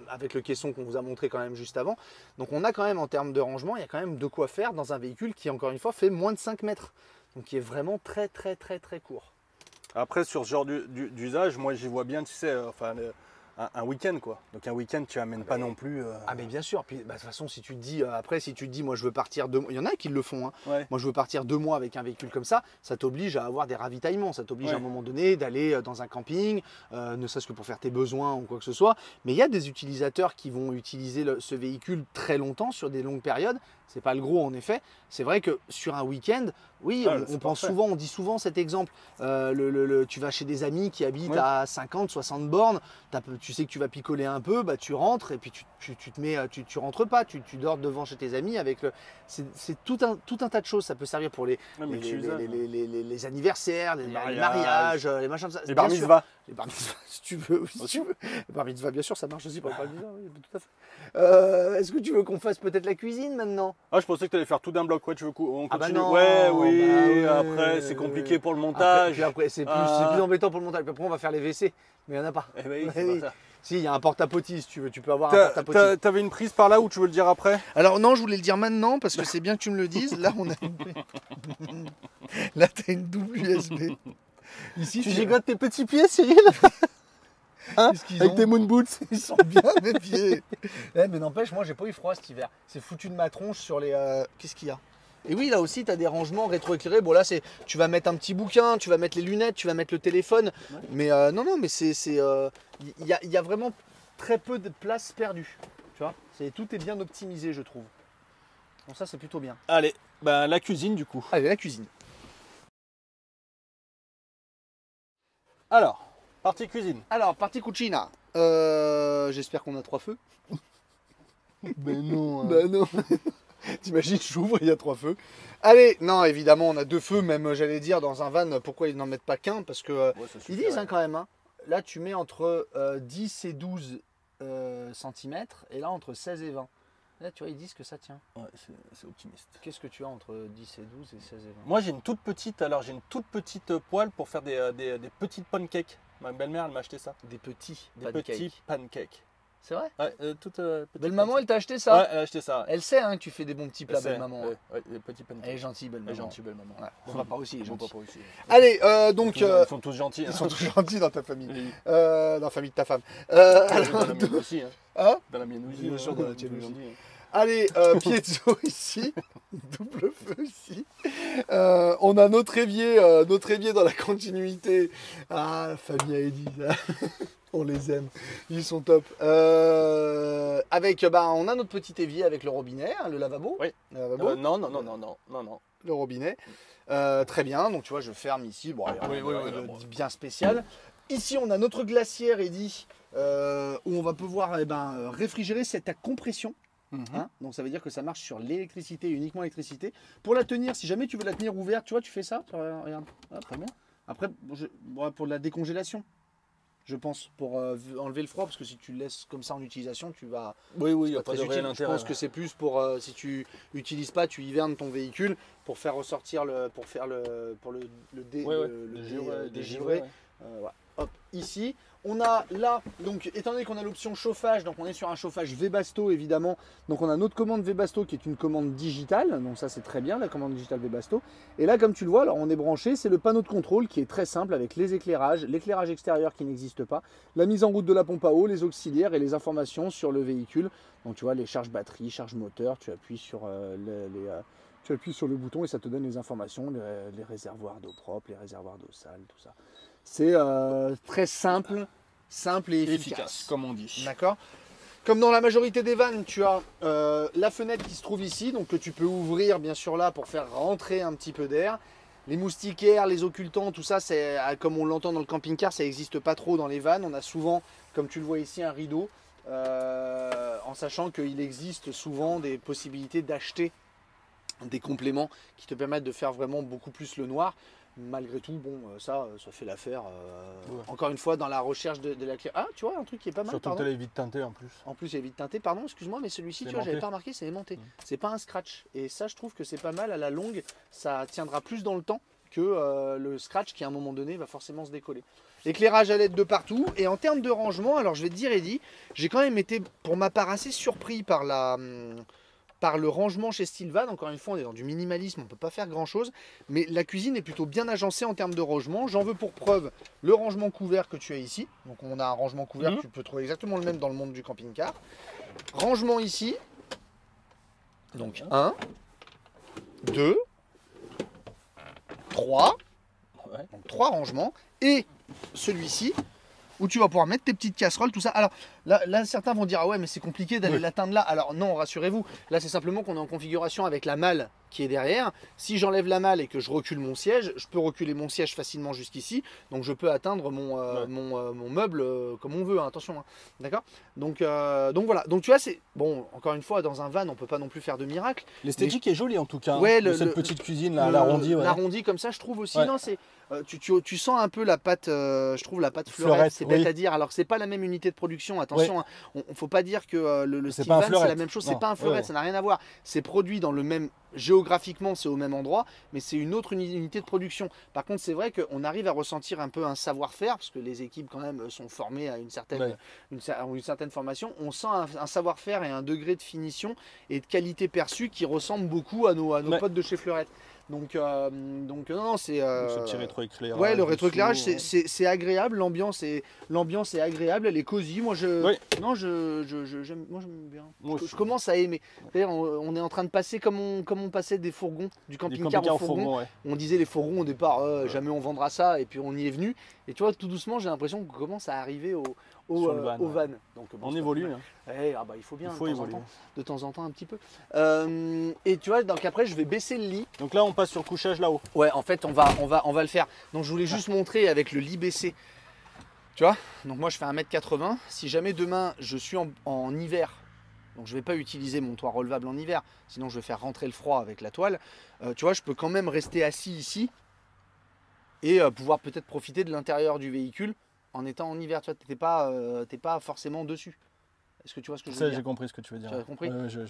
avec le caisson qu'on vous a montré quand même juste avant. Donc on a quand même, en termes de rangement, il y a quand même de quoi faire dans un véhicule qui, encore une fois, fait moins de 5 mètres. Donc qui est vraiment très très très très court. Après, sur ce genre d'usage, moi j'y vois bien, tu sais, un week-end quoi. Donc un week-end, tu amènes pas non plus. Ah mais bien sûr. Puis bah, de toute façon, si tu te dis après, si tu te dis, moi je veux partir 2 mois, il y en a qui le font. Hein. Ouais. Moi je veux partir 2 mois avec un véhicule comme ça t'oblige à avoir des ravitaillements. Ça t'oblige à un moment donné d'aller dans un camping, ne serait-ce que pour faire tes besoins ou quoi que ce soit. Mais il y a des utilisateurs qui vont utiliser ce véhicule très longtemps sur des longues périodes. C'est pas le gros en effet. C'est vrai que sur un week-end, oui, on pense souvent, on dit souvent cet exemple. Tu vas chez des amis qui habitent à 50, 60 bornes. Tu sais que tu vas picoler un peu, bah, tu rentres et puis tu te mets, tu rentres pas, tu dors devant chez tes amis avec le. C'est tout un tas de choses. Ça peut servir pour les anniversaires, les mariages, les machins. Les bar mitzvahs. Les bar mitzvahs, si tu veux. Les bar mitzvahs, bien sûr, ça marche aussi pour les bar mitzvahs. Oui, tout à fait. Est-ce que tu veux qu'on fasse peut-être la cuisine maintenant? Ah, je pensais que tu allais faire tout d'un bloc. Ouais, tu veux qu'on continue? Ah bah non, ouais, oui. Bah oui, après, c'est compliqué pour le montage. Après, c'est plus embêtant pour le montage. Puis après, on va faire les WC. Mais il n'y en a pas. Eh ben oui, c'est pas ça. Si, il y a un porte-à-potis si tu veux. Tu peux avoir un porte-à-potis. T'avais une prise par là ou tu veux le dire après? Alors non, je voulais le dire maintenant parce que c'est bien que tu me le dises. Là, on a Là, tu as une double USB. Ici, tu gigotes tes petits pieds, Cyril? Hein, avec tes moon boots. Ils sont bien mes pieds. Mais n'empêche, moi j'ai pas eu froid cet hiver. C'est foutu de ma tronche sur les. Qu'est-ce qu'il y a? Et oui, là aussi, tu as des rangements rétroéclairés. Bon, là, tu vas mettre un petit bouquin, tu vas mettre les lunettes, tu vas mettre le téléphone. Ouais. Mais non, mais il y a vraiment très peu de place perdue. Tu vois, tout est bien optimisé, je trouve. Bon, ça, c'est plutôt bien. Allez, bah, la cuisine du coup. Allez, la cuisine. Alors. Partie cuisine. Alors, partie cucina. J'espère qu'on a 3 feux. Ben non. Hein. Ben non. T'imagines, j'ouvre, il y a 3 feux. Allez, non, évidemment, on a 2 feux, même, j'allais dire, dans un van, pourquoi ils n'en mettent pas qu'un? Parce que, ils disent quand même, hein, là, tu mets entre 10 et 12 cm, et là, entre 16 et 20. Là, tu vois, ils disent que ça tient. Ouais, c'est optimiste. Qu'est-ce que tu as entre 10 et 12 et 16 et 20? Moi, j'ai une toute petite poêle pour faire des petites pancakes. Ma belle-mère, elle m'a acheté ça. Des petits pancakes. C'est vrai? Ouais, Belle-maman, elle t'a acheté ça? Ouais, elle a acheté ça. Elle sait hein, que tu fais des bons petits plats, belle-maman. Ouais, des petits pancakes. Elle est gentille, belle-maman. Ouais. Mon papa aussi, il est gentil. Papa aussi. Allez, donc... Ils sont tous gentils. Ils sont tous gentils dans ta famille. Oui. Dans la famille de ta femme. Dans la mienne aussi. Hein? Dans la mienne aussi. Bien sûr, dans la tienne aussi. Gentil. Allez, piezo ici, double feu ici. On a notre évier dans la continuité. Ah, la famille Aedi, on les aime, ils sont top. Avec, on a notre petit évier avec le robinet, hein, le lavabo. Oui. Le lavabo. Non. Le robinet. Très bien, donc tu vois, je ferme ici. Bon, bien spécial. Ici, on a notre glacière, Eddy, où on va pouvoir réfrigérer cette à compression. Hein, donc ça veut dire que ça marche sur l'électricité, uniquement l'électricité. Pour la tenir, si jamais tu veux la tenir ouverte, tu vois, tu fais ça. Regarde. Très bien. Après, pour la décongélation, je pense, pour enlever le froid, parce que si tu le laisses comme ça en utilisation, tu vas. Oui, il n'y a pas de réel intérêt. Je pense que c'est plus pour si tu n'utilises pas, tu hivernes ton véhicule pour faire ressortir le dégivrer. Hop, ici. On a là, donc étant donné qu'on a l'option chauffage, donc on est sur un chauffage Webasto évidemment. Donc on a notre commande Webasto qui est une commande digitale. Donc ça c'est très bien, la commande digitale Webasto. Et là comme tu le vois, alors on est branché, c'est le panneau de contrôle qui est très simple avec les éclairages, l'éclairage extérieur qui n'existe pas, la mise en route de la pompe à eau, les auxiliaires et les informations sur le véhicule. Donc tu vois les charges batterie, charge moteur, tu appuies sur Tu appuies sur le bouton et ça te donne les informations, les réservoirs d'eau propre, les réservoirs d'eau sale, tout ça. C'est très simple et efficace. comme on dit. D'accord. Comme dans la majorité des vannes, tu as la fenêtre qui se trouve ici, donc que tu peux ouvrir bien sûr là pour faire rentrer un petit peu d'air. Les moustiquaires, les occultants, tout ça, c'est comme on l'entend dans le camping-car, ça n'existe pas trop dans les vannes. On a souvent, comme tu le vois ici, un rideau, en sachant qu'il existe souvent des possibilités d'acheter des compléments qui te permettent de faire vraiment beaucoup plus le noir. Malgré tout, bon, ça fait l'affaire. Ouais. Encore une fois, dans la recherche de la clé. Ah, tu vois, un truc qui est pas mal. Surtout que tu as les vides teintées en plus. En plus, il est vite teinté. Pardon, excuse-moi, mais celui-ci, tu vois, j'avais pas remarqué, c'est aimanté. C'est pas un scratch. Et ça, je trouve que c'est pas mal. À la longue, ça tiendra plus dans le temps que le scratch qui, à un moment donné, va forcément se décoller. Éclairage à LED de partout. Et en termes de rangement, alors je vais te dire, Eddy, j'ai quand même été, pour ma part, assez surpris par le rangement chez Stilvan. Encore une fois, on est dans du minimalisme, on ne peut pas faire grand chose, mais la cuisine est plutôt bien agencée en termes de rangement. J'en veux pour preuve le rangement couvert que tu as ici. Donc on a un rangement couvert, tu peux trouver exactement le même dans le monde du camping-car. Rangement ici. Donc 1, 2, 3. Donc 3 rangements. Et celui-ci, où tu vas pouvoir mettre tes petites casseroles, tout ça. Alors là certains vont dire ah ouais mais c'est compliqué d'aller l'atteindre là. Alors non, rassurez-vous, là c'est simplement qu'on est en configuration avec la malle qui est derrière. Si j'enlève la malle et que je recule mon siège, je peux reculer mon siège facilement jusqu'ici, donc je peux atteindre mon meuble comme on veut, hein, attention, hein. D'accord, donc voilà, donc tu vois, c'est bon, encore une fois, dans un van on peut pas non plus faire de miracle. L'esthétique est jolie en tout cas, ouais, cette petite cuisine là, l'arrondi. Ouais. L'arrondi comme ça, je trouve aussi, non, c'est tu sens un peu la pâte, je trouve la pâte fleurette, c'est bête à dire. Alors c'est pas la même unité de production, attention, hein. Faut pas dire que le Stilvan c'est la même chose, c'est pas un fleurette, ça n'a rien à voir. C'est produit dans le même, géographiquement c'est au même endroit, mais c'est une autre unité de production. Par contre c'est vrai qu'on arrive à ressentir un peu un savoir-faire, parce que les équipes quand même sont formées à une certaine formation. On sent un savoir-faire et un degré de finition et de qualité perçue qui ressemble beaucoup à nos potes de chez Fleurette. Donc non, c'est ce petit rétroéclairage. Ouais, le rétroéclairage c'est agréable, l'ambiance est agréable, elle est cosy. Moi j'aime bien. Je commence à aimer. On est en train de passer comme on passait des fourgons du camping-car au fourgon. On disait les fourgons au départ, jamais on vendra ça, et puis on y est venu. Et tu vois, tout doucement, j'ai l'impression qu'on commence à arriver au van. Donc, bon, on évolue. Il faut bien de temps en temps un petit peu. Et tu vois, donc après je vais baisser le lit. Donc là on passe sur le couchage là-haut. Ouais, en fait on va le faire. Donc je voulais juste montrer avec le lit baissé. Tu vois, donc moi je fais 1m80. Si jamais demain je suis en hiver, donc je ne vais pas utiliser mon toit relevable en hiver, sinon je vais faire rentrer le froid avec la toile. Tu vois, je peux quand même rester assis ici et pouvoir peut-être profiter de l'intérieur du véhicule en étant en hiver. Tu vois, t'es pas forcément dessus. Est-ce que tu vois ce que je veux dire ? J'ai compris ce que tu veux dire. Tu as compris ?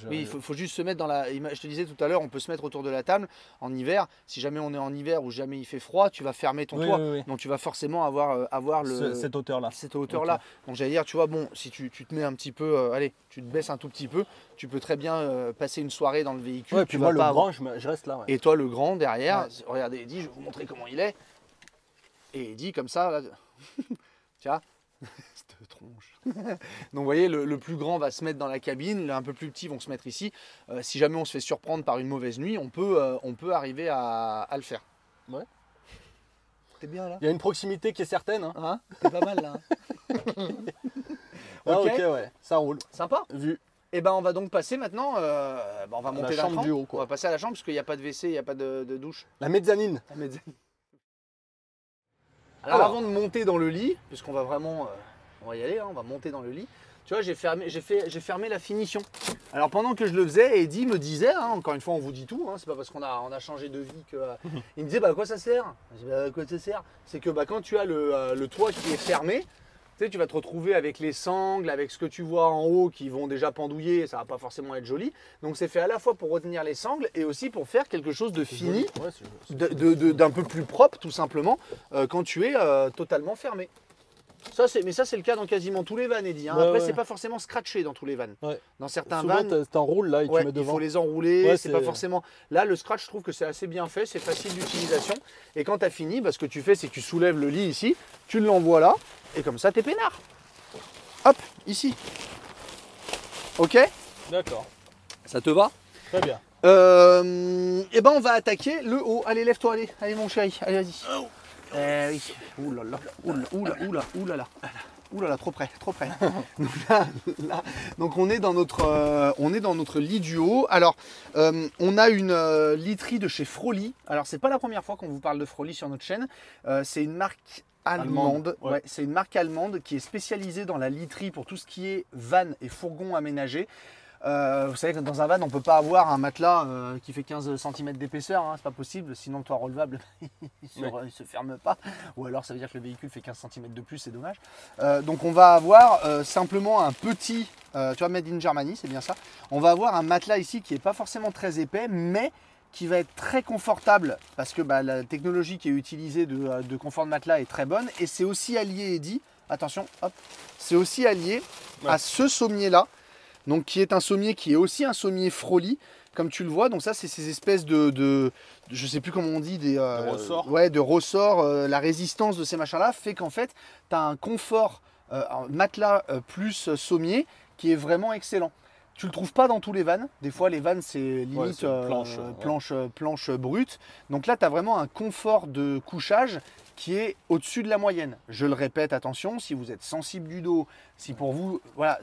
Oui, il faut juste se mettre dans la... Je te disais tout à l'heure, on peut se mettre autour de la table en hiver. Si jamais on est en hiver ou jamais il fait froid, tu vas fermer ton toit. Donc tu vas forcément avoir cette hauteur-là. Donc j'allais dire, tu vois, bon, si tu te mets un petit peu... allez, tu te baisses un tout petit peu, tu peux très bien passer une soirée dans le véhicule. Ouais, puis moi, le grand, je reste là. Ouais. Et toi, le grand, derrière, regardez Eddy, je vais vous montrer comment il est. Et Eddy, comme ça, là... tu vois, cette tronche. Donc vous voyez, le plus grand va se mettre dans la cabine, les un peu plus petits vont se mettre ici. Si jamais on se fait surprendre par une mauvaise nuit, on peut arriver à le faire. Ouais. T'es bien là ? Il y a une proximité qui est certaine. Hein, t'es pas mal là. Ok, ouais, ça roule. Sympa. Vu. Et ben on va donc passer maintenant, on va monter la chambre du haut, quoi. On va passer à la chambre parce qu'il n'y a pas de WC, il n'y a pas de douche. La mezzanine. Alors avant de monter dans le lit, puisqu'on va vraiment, on va y aller, hein, on va monter dans le lit. Tu vois, j'ai fermé la finition. Alors pendant que je le faisais, Eddy me disait, hein, encore une fois on vous dit tout, hein, c'est pas parce qu'on a changé de vie que... il me disait, bah à quoi ça sert ? Je dis, bah à quoi ça sert ? C'est que quand tu as le toit qui est fermé, tu sais, tu vas te retrouver avec les sangles, avec ce que tu vois en haut qui vont déjà pendouiller, ça va pas forcément être joli. Donc c'est fait à la fois pour retenir les sangles et aussi pour faire quelque chose de fini, d'un peu plus propre tout simplement, quand tu es totalement fermé. Mais ça c'est le cas dans quasiment tous les vannes, Eddy. Hein. Après c'est pas forcément scratché dans tous les vannes. Ouais. Dans certains vannes, t'enroules là et tu mets devant. Il faut les enrouler, c'est pas forcément... Là le scratch, je trouve que c'est assez bien fait, c'est facile d'utilisation. Et quand tu as fini, ce que tu fais c'est que tu soulèves le lit ici, tu l'envoies là, et comme ça t'es peinard. Hop, ici. Ok ? D'accord. Ça te va ? Très bien. Et ben on va attaquer le haut. Allez, lève-toi, allez mon chéri, allez vas-y. Oui. Ouh là là, ouh là là, trop près. Donc donc on est dans notre lit du haut. Alors on a une literie de chez Froli. Alors c'est pas la première fois qu'on vous parle de Froli sur notre chaîne. C'est une marque allemande. Ouais. C'est une marque allemande qui est spécialisée dans la literie pour tout ce qui est van et fourgon aménagé. Vous savez que dans un van, on ne peut pas avoir un matelas qui fait 15 cm d'épaisseur, hein, c'est pas possible, sinon le toit relevable il se ferme pas. Ou alors ça veut dire que le véhicule fait 15 cm de plus, c'est dommage. Donc on va avoir simplement un petit, tu vois, made in Germany, c'est bien ça. On va avoir un matelas ici qui n'est pas forcément très épais, mais qui va être très confortable parce que la technologie qui est utilisée de confort de matelas est très bonne. Et c'est aussi allié, Eddy, attention, hop, c'est aussi allié à ce sommier-là. Donc qui est un sommier qui est aussi un sommier Froli, comme tu le vois. Donc ça, c'est ces espèces de je sais plus comment on dit, de ressorts. Ouais, de ressorts. La résistance de ces machins-là fait qu'en fait, tu as un confort matelas plus sommier qui est vraiment excellent. Tu le trouves pas dans tous les vannes. Des fois, les vannes, c'est limite planche brute. Donc là, tu as vraiment un confort de couchage qui est au-dessus de la moyenne. Je le répète, attention, si vous êtes sensible du dos, si pour vous, voilà,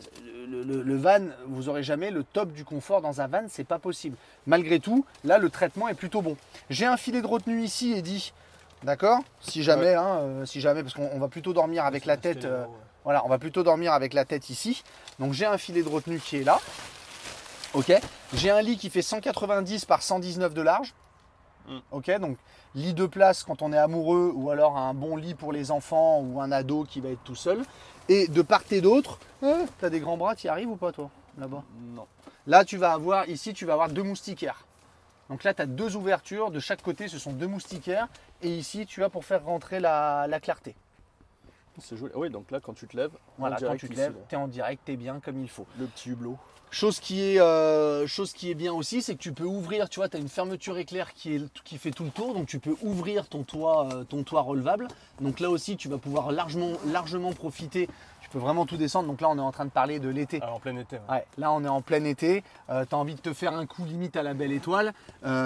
le van, vous n'aurez jamais le top du confort dans un van, c'est pas possible. Malgré tout, là, le traitement est plutôt bon. J'ai un filet de retenue ici, Eddy, d'accord ? Si jamais, parce qu'on va plutôt dormir avec la tête, voilà, on va plutôt dormir avec la tête ici. Donc j'ai un filet de retenue qui est là, ok ? J'ai un lit qui fait 190 par 119 de large. Ok, donc lit de place quand on est amoureux ou alors un bon lit pour les enfants ou un ado qui va être tout seul. Et de part et d'autre, t'as des grands bras, t'y arrives ou pas toi, là-bas ? Non. Là tu vas avoir, ici tu vas avoir 2 moustiquaires. Donc là tu as 2 ouvertures, de chaque côté ce sont 2 moustiquaires. Et ici tu as pour faire rentrer la clarté. C'est joli. Oui, donc là quand tu te lèves, Voilà, quand tu te lèves, t'es en direct, t'es bien comme il faut. Le petit hublot. Chose qui est bien aussi, c'est que tu peux ouvrir, tu vois, tu as une fermeture éclair qui fait tout le tour, donc tu peux ouvrir ton toit relevable. Donc là aussi, tu vas pouvoir largement profiter. Tu peux vraiment tout descendre. Donc là, on est en train de parler de l'été. Ah, en plein été. Ouais, là, on est en plein été. Tu as envie de te faire un coup limite à la belle étoile.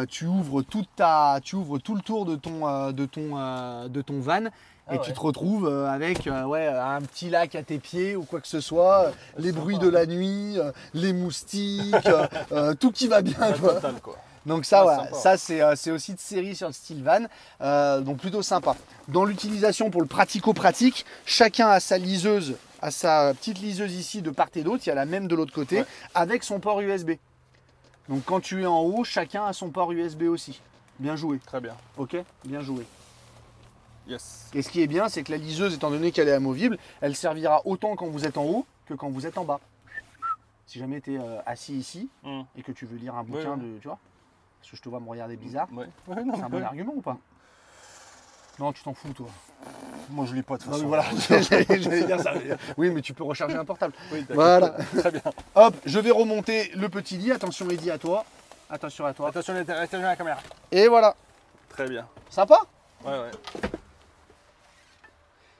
Tu ouvres tout le tour de ton van. Et tu te retrouves avec un petit lac à tes pieds ou quoi que ce soit, les bruits de la nuit, les moustiques, tout qui va bien. Total, quoi. Donc ça, ça c'est aussi de série sur le style van, donc plutôt sympa. Dans l'utilisation pour le pratico-pratique, chacun a sa liseuse, a sa petite liseuse ici de part et d'autre, il y a la même de l'autre côté, avec son port USB. Donc quand tu es en haut, chacun a son port USB aussi. Bien joué. Très bien. Ok, bien joué. Yes. Et ce qui est bien, c'est que la liseuse, étant donné qu'elle est amovible, elle servira autant quand vous êtes en haut que quand vous êtes en bas. Si jamais tu es assis ici et que tu veux lire un bouquin, tu vois, parce que je te vois me regarder bizarre, c'est un bon argument ou pas? Non, tu t'en fous, toi. Moi, je lis pas de toute façon. Voilà, j'allais dire ça. Oui, mais tu peux recharger un portable. Oui, voilà. Très bien. Hop, je vais remonter le petit lit. Attention, Eddy, à toi. Attention à toi. Attention à la caméra. Et voilà. Très bien. Sympa? Ouais.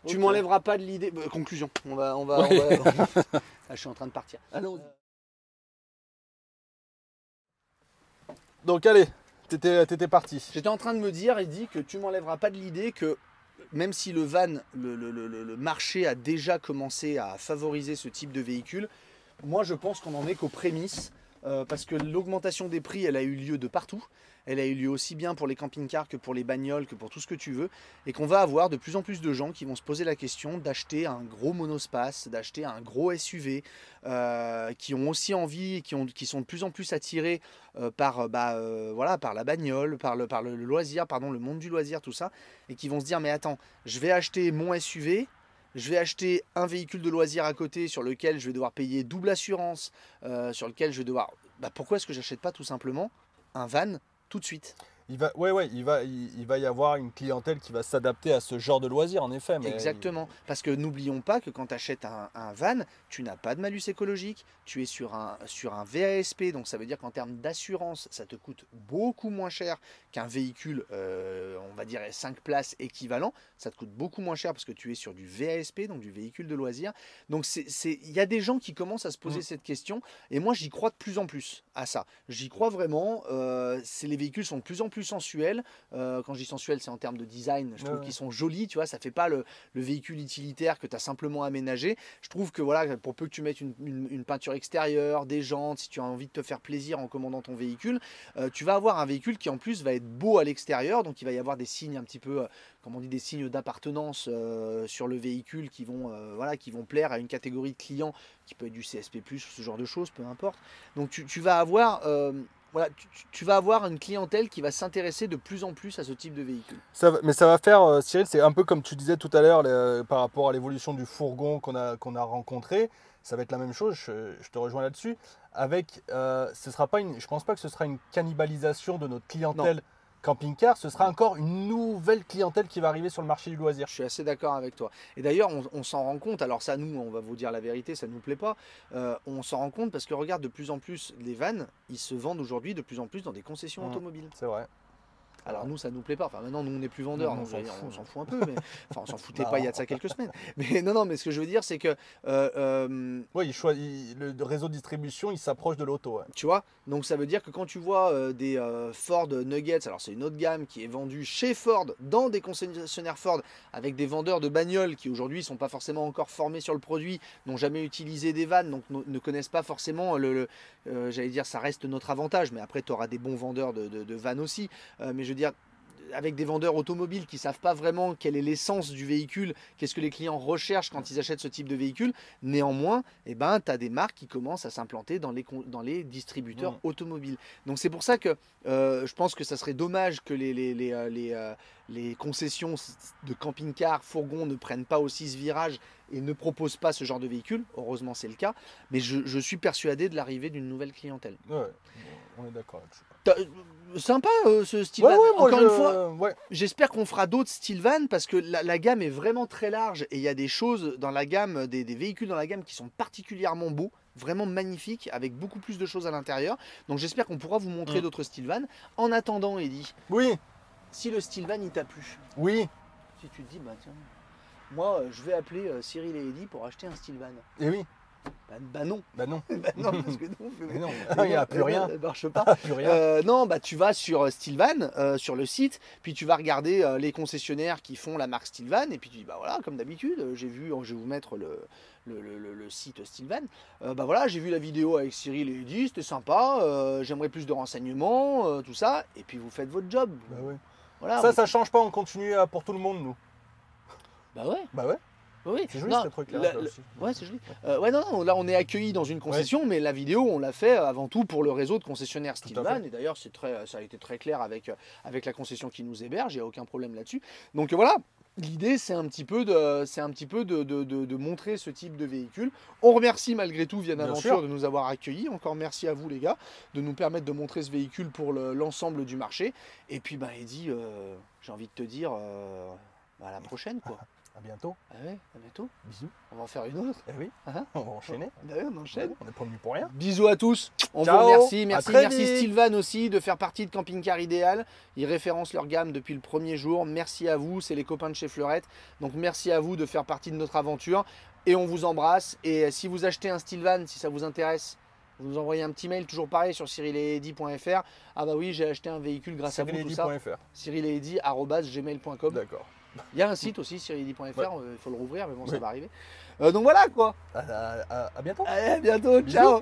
Tu m'enlèveras pas de l'idée. Conclusion. On va. Là, je suis en train de partir. Allons. Donc, allez, t'étais parti. J'étais en train de me dire, Eddy, que tu m'enlèveras pas de l'idée que même si le van, le marché a déjà commencé à favoriser ce type de véhicule, moi je pense qu'on n'en est qu'aux prémices. Parce que l'augmentation des prix, elle a eu lieu de partout. Elle a eu lieu aussi bien pour les camping-cars que pour les bagnoles, que pour tout ce que tu veux. Et qu'on va avoir de plus en plus de gens qui vont se poser la question d'acheter un gros monospace, d'acheter un gros SUV, qui ont aussi envie, qui sont de plus en plus attirés par la bagnole, par le loisir, le monde du loisir, tout ça. Et qui vont se dire, mais attends, je vais acheter mon SUV, je vais acheter un véhicule de loisir à côté sur lequel je vais devoir payer double assurance, sur lequel je vais devoir... pourquoi est-ce que j'achète pas tout simplement un van tout de suite? il va y avoir une clientèle qui va s'adapter à ce genre de loisir, en effet. Mais Exactement. Parce que n'oublions pas que quand tu achètes un van, tu n'as pas de malus écologique, tu es sur un VASP, donc ça veut dire qu'en termes d'assurance, ça te coûte beaucoup moins cher qu'un véhicule, on va dire 5 places équivalent. Ça te coûte beaucoup moins cher parce que tu es sur du VASP, donc du véhicule de loisir. Donc il y a des gens qui commencent à se poser cette question, et moi j'y crois de plus en plus à ça. J'y crois vraiment. Les véhicules sont de plus en plus sensuels. Quand je dis sensuel, c'est en termes de design. Je trouve qu'ils sont jolis, tu vois, ça fait pas le véhicule utilitaire que tu as simplement aménagé. Je trouve que voilà, pour peu que tu mettes une peinture extérieure, des jantes, si tu as envie de te faire plaisir en commandant ton véhicule, tu vas avoir un véhicule qui en plus va être beau à l'extérieur, donc il va y avoir des signes un petit peu, comme on dit, des signes d'appartenance sur le véhicule qui vont plaire à une catégorie de clients qui peut être du CSP+, ce genre de choses, peu importe. Donc tu vas avoir... tu vas avoir une clientèle qui va s'intéresser de plus en plus à ce type de véhicule. Mais ça va faire, Cyril, c'est un peu comme tu disais tout à l'heure par rapport à l'évolution du fourgon qu'on a rencontré. Ça va être la même chose, je te rejoins là-dessus. Je pense pas que ce sera une cannibalisation de notre clientèle camping-car, ce sera encore une nouvelle clientèle qui va arriver sur le marché du loisir. Je suis assez d'accord avec toi. Et d'ailleurs, on s'en rend compte, alors ça, nous, on va vous dire la vérité, ça ne nous plaît pas. On s'en rend compte parce que regarde, de plus en plus, les vannes, ils se vendent aujourd'hui de plus en plus dans des concessions automobiles. C'est vrai. Alors nous, ça nous plaît pas. Enfin, maintenant, nous, on n'est plus vendeurs. Non, on s'en fout un peu. Mais... Enfin, on s'en foutait pas il y a de ça quelques semaines. Mais non, mais ce que je veux dire, c'est que... Oui, le réseau de distribution, il s'approche de l'auto. Ouais. Tu vois, donc ça veut dire que quand tu vois des Ford Nuggets, alors c'est une autre gamme qui est vendue chez Ford, dans des concessionnaires Ford, avec des vendeurs de bagnoles qui aujourd'hui ne sont pas forcément encore formés sur le produit, n'ont jamais utilisé des vannes, donc ne connaissent pas forcément j'allais dire, ça reste notre avantage, mais après tu auras des bons vendeurs de vannes aussi. Mais je veux dire, avec des vendeurs automobiles qui ne savent pas vraiment quelle est l'essence du véhicule, qu'est-ce que les clients recherchent quand ils achètent ce type de véhicule, néanmoins, tu as des marques qui commencent à s'implanter dans les distributeurs automobiles. Donc c'est pour ça que je pense que ça serait dommage que les concessions de camping-car, fourgons ne prennent pas aussi ce virage et ne proposent pas ce genre de véhicule. Heureusement, c'est le cas. Mais je suis persuadé de l'arrivée d'une nouvelle clientèle. Ouais, on est d'accord là-dessus. Sympa ce style van. Encore une fois, ouais. J'espère qu'on fera d'autres style van parce que la gamme est vraiment très large et il y a des choses dans la gamme, des véhicules dans la gamme qui sont particulièrement beaux, vraiment magnifiques, avec beaucoup plus de choses à l'intérieur. Donc j'espère qu'on pourra vous montrer d'autres style van. En attendant, Eddy, si le style van il t'a plu, si tu te dis, bah tiens, moi je vais appeler Cyril et Eddy pour acheter un style van. Et oui. Bah non. Bah non. Bah non, parce que non. Mais non. Il n'y a plus rien. Ça marche pas. Plus rien. Non, bah tu vas sur Stillvan, sur le site, puis tu vas regarder les concessionnaires qui font la marque Stillvan, et puis tu dis bah voilà, comme d'habitude, je vais vous mettre le site Stillvan. Bah voilà, j'ai vu la vidéo avec Cyril et Eddy, c'était sympa. J'aimerais plus de renseignements, tout ça, et puis vous faites votre job. Bah oui. Voilà. Ça change pas, on continue pour tout le monde, nous. Bah ouais. Bah ouais. Oui, c'est joli, ce truc-là. Ouais, c'est joli. Non, là on est accueillis dans une concession, mais la vidéo on l'a fait avant tout pour le réseau de concessionnaires Stillvan. Et d'ailleurs, ça a été très clair avec la concession qui nous héberge, il n'y a aucun problème là-dessus. Donc voilà, l'idée c'est un petit peu de montrer ce type de véhicule. On remercie malgré tout Vienne Aventure de nous avoir accueillis. Encore merci à vous les gars de nous permettre de montrer ce véhicule pour l'ensemble du marché. Et puis Eddy, j'ai envie de te dire à la prochaine quoi. À bientôt. Ah ouais, à bientôt. Bisous. On va en faire une autre. Eh oui. On va enchaîner. On enchaîne. On n'est pas venu pour rien. Bisous à tous. On Ciao. vous remercie. Merci vite. Stillvan aussi de faire partie de Camping Car Idéal. Ils référencent leur gamme depuis le premier jour. Merci à vous. C'est les copains de chez Fleurette. Donc merci à vous de faire partie de notre aventure. Et on vous embrasse. Et si vous achetez un Stillvan, si ça vous intéresse, vous nous envoyez un petit mail, toujours pareil, sur cyrileddy.fr. Ah bah oui, j'ai acheté un véhicule grâce à vous, tout ça. cyrileddy@gmail.com. D'accord. Il y a un site aussi, cyrileddy.fr, il faut le rouvrir, mais bon, ça va arriver. Donc voilà quoi. À bientôt. Allez, à bientôt, ciao.